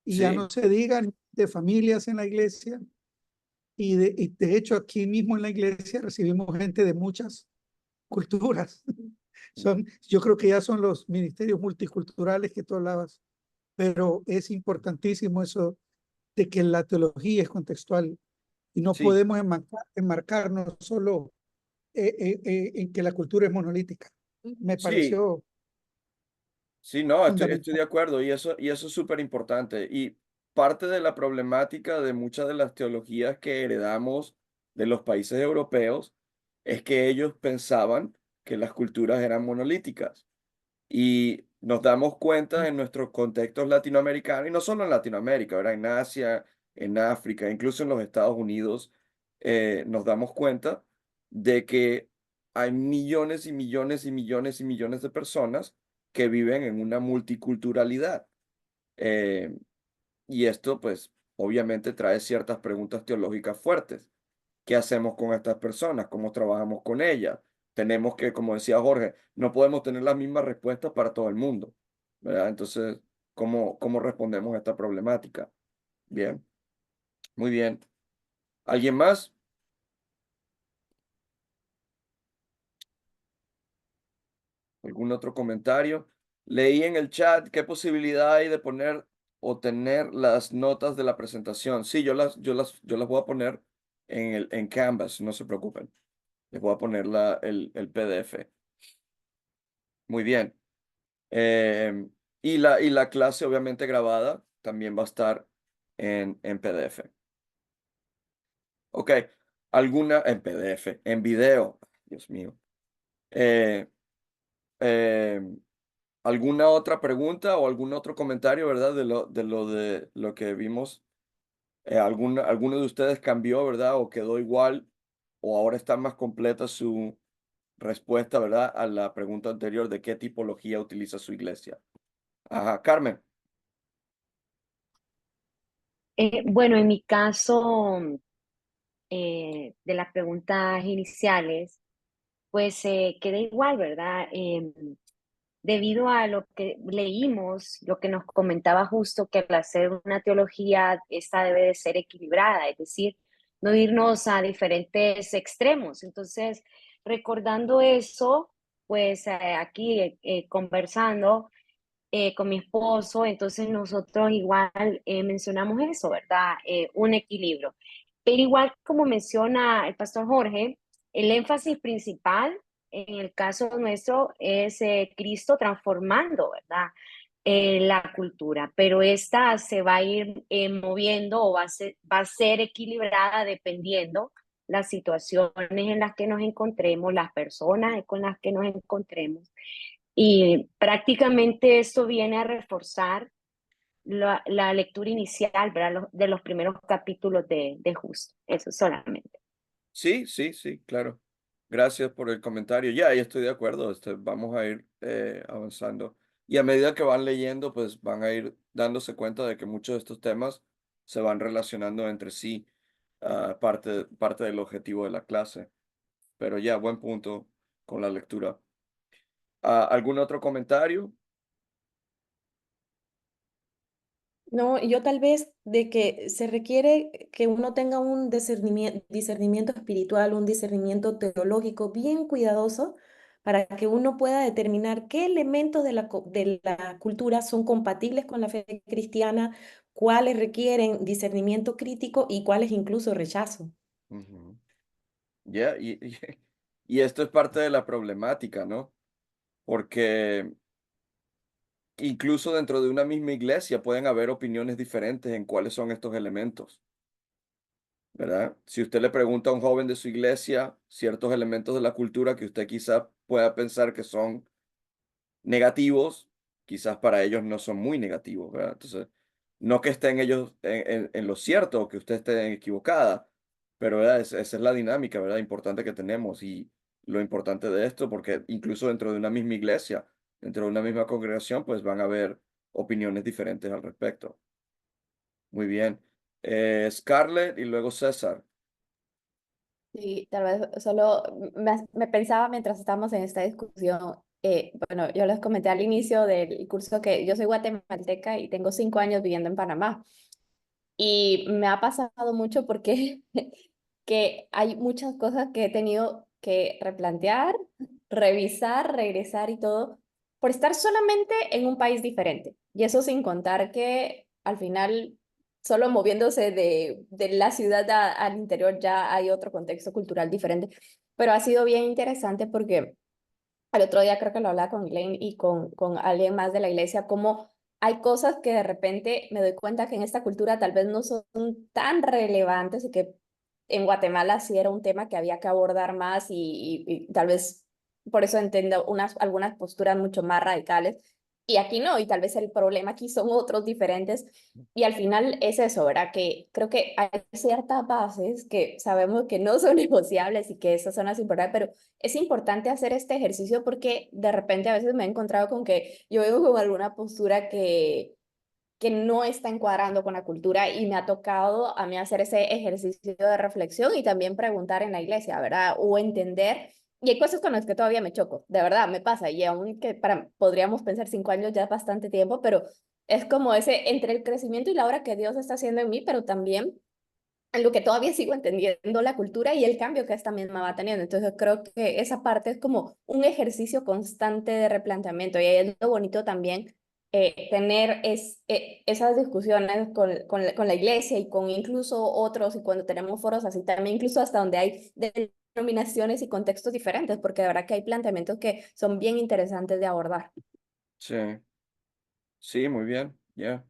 Y ya Sí, no se digan de familias en la iglesia. Y de hecho aquí mismo en la iglesia recibimos gente de muchas culturas. Yo creo que ya son los ministerios multiculturales que tú hablabas, pero es importantísimo eso de que la teología es contextual y no sí, podemos enmarcarnos solo en que la cultura es monolítica. Me sí. pareció Sí, no, estoy fundamental. de acuerdo y eso es súper importante. Y parte de la problemática de muchas de las teologías que heredamos de los países europeos es que ellos pensaban que las culturas eran monolíticas. Y nos damos cuenta en nuestros contextos latinoamericanos, y no solo en Latinoamérica, ¿verdad? En Asia, en África, incluso en los Estados Unidos, nos damos cuenta de que hay millones y millones y millones y millones de personas que viven en una multiculturalidad. Eh, y esto, pues, obviamente trae ciertas preguntas teológicas fuertes. ¿Qué hacemos con estas personas? ¿Cómo trabajamos con ellas? Tenemos que, como decía Jorge, no podemos tener las mismas respuestas para todo el mundo, ¿verdad? Entonces, ¿cómo respondemos a esta problemática? Bien, muy bien. ¿Alguien más? ¿Algún otro comentario? Leí en el chat qué posibilidad hay de poner o tener las notas de la presentación. Sí, yo las voy a poner en Canvas, no se preocupen. Les voy a poner el PDF. Muy bien. Em, y la clase, obviamente grabada, también va a estar en PDF. Ok, alguna en PDF, en video. Dios mío. Eh, em, ¿Alguna otra pregunta o algún otro comentario, verdad? De lo que vimos. ¿Alguno de ustedes cambió, verdad? ¿O quedó igual? ¿O ahora está más completa su respuesta, verdad? A la pregunta anterior de qué tipología utiliza su iglesia. Ajá, Carmen. Bueno, en mi caso, de las preguntas iniciales, pues queda igual, ¿verdad? Debido a lo que leímos, lo que nos comentaba justo, que al hacer una teología, esta debe de ser equilibrada, es decir, no irnos a diferentes extremos. Entonces, recordando eso, pues aquí conversando con mi esposo, entonces nosotros igual mencionamos eso, ¿verdad? Un equilibrio. Pero igual como menciona el pastor Jorge, el énfasis principal en el caso nuestro es Cristo transformando, ¿verdad? La cultura, pero esta se va a ir moviendo o va a ser equilibrada dependiendo las situaciones en las que nos encontremos, las personas con las que nos encontremos. Y prácticamente esto viene a reforzar la lectura inicial, ¿verdad? De los primeros capítulos de Justo. Eso solamente. Sí, sí, sí, claro. Gracias por el comentario. Ya estoy de acuerdo. Vamos a ir avanzando. Y a medida que van leyendo, pues van a ir dándose cuenta de que muchos de estos temas se van relacionando entre sí, parte del objetivo de la clase. Pero ya, buen punto con la lectura. ¿Algún otro comentario? No, yo tal vez de que se requiere que uno tenga un discernimiento espiritual, un discernimiento teológico bien cuidadoso para que uno pueda determinar qué elementos de la cultura son compatibles con la fe cristiana, cuáles requieren discernimiento crítico y cuáles incluso rechazo. Ujú. Ya, y esto es parte de la problemática, ¿no? Porque incluso dentro de una misma iglesia pueden haber opiniones diferentes en cuáles son estos elementos, ¿verdad? Si usted le pregunta a un joven de su iglesia ciertos elementos de la cultura que usted quizá pueda pensar que son negativos, quizás para ellos no son muy negativos, ¿verdad? Entonces, no que estén ellos en lo cierto o que usted esté equivocada, pero ¿verdad? Esa es la dinámica, ¿verdad? Importante que tenemos y lo importante de esto, porque incluso dentro de una misma iglesia, dentro de una misma congregación, pues van a haber opiniones diferentes al respecto. Muy bien. Scarlett y luego César. Sí, tal vez solo me pensaba mientras estábamos en esta discusión, bueno, yo les comenté al inicio del curso que yo soy guatemalteca y tengo 5 años viviendo en Panamá. Y me ha pasado mucho porque que hay muchas cosas que he tenido que replantear, revisar, regresar y todo, por estar solamente en un país diferente. Y eso sin contar que al final, solo moviéndose de la ciudad al interior ya hay otro contexto cultural diferente. Pero ha sido bien interesante porque al otro día creo que lo hablaba con Glenn y con alguien más de la iglesia, como hay cosas que de repente me doy cuenta que en esta cultura tal vez no son tan relevantes y que en Guatemala sí era un tema que había que abordar más y tal vez por eso entiendo algunas posturas mucho más radicales y aquí no, y tal vez el problema aquí son otros diferentes y al final es eso, ¿verdad? Que creo que hay ciertas bases que sabemos que no son negociables y que esas son las importantes, pero es importante hacer este ejercicio porque de repente a veces me he encontrado con que yo veo con alguna postura que no está encuadrando con la cultura y me ha tocado a mí hacer ese ejercicio de reflexión y también preguntar en la iglesia, ¿verdad? O entender. Y hay cosas con las que todavía me choco, de verdad, me pasa. Y aún que podríamos pensar 5 años ya es bastante tiempo, pero es como ese entre el crecimiento y la obra que Dios está haciendo en mí, pero también en lo que todavía sigo entendiendo la cultura y el cambio que esta misma va teniendo. Entonces creo que esa parte es como un ejercicio constante de replanteamiento y ahí es lo bonito también tener esas discusiones con la iglesia y con incluso otros y cuando tenemos foros así también, incluso hasta donde hay denominaciones y contextos diferentes, porque de verdad que hay planteamientos que son bien interesantes de abordar. Sí, sí, muy bien. Ya.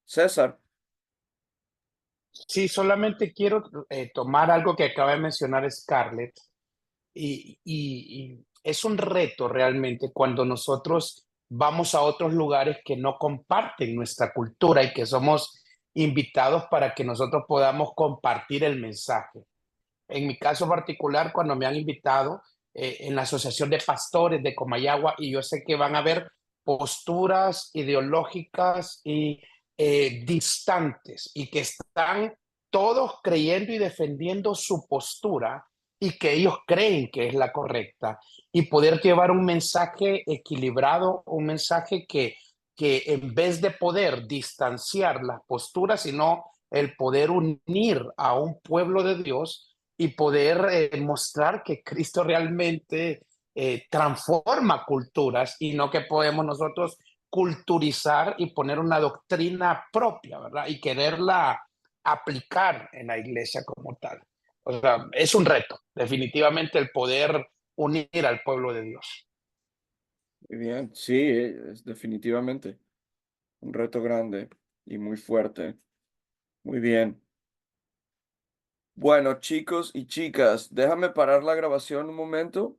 César. Sí, solamente quiero tomar algo que acaba de mencionar Scarlett y es un reto realmente cuando nosotros vamos a otros lugares que no comparten nuestra cultura y que somos invitados para que nosotros podamos compartir el mensaje. En mi caso particular, cuando me han invitado en la Asociación de Pastores de Comayagua, y yo sé que van a haber posturas ideológicas y distantes, y que están todos creyendo y defendiendo su postura, y que ellos creen que es la correcta, y poder llevar un mensaje equilibrado, un mensaje que en vez de poder distanciar las posturas, sino el poder unir a un pueblo de Dios y poder mostrar que Cristo realmente transforma culturas y no que podemos nosotros culturizar y poner una doctrina propia, ¿verdad? Y quererla aplicar en la iglesia como tal. O sea, es un reto, definitivamente, el poder unir al pueblo de Dios. Muy bien, sí, es definitivamente un reto grande y muy fuerte. Muy bien. Bueno, chicos y chicas, déjame parar la grabación un momento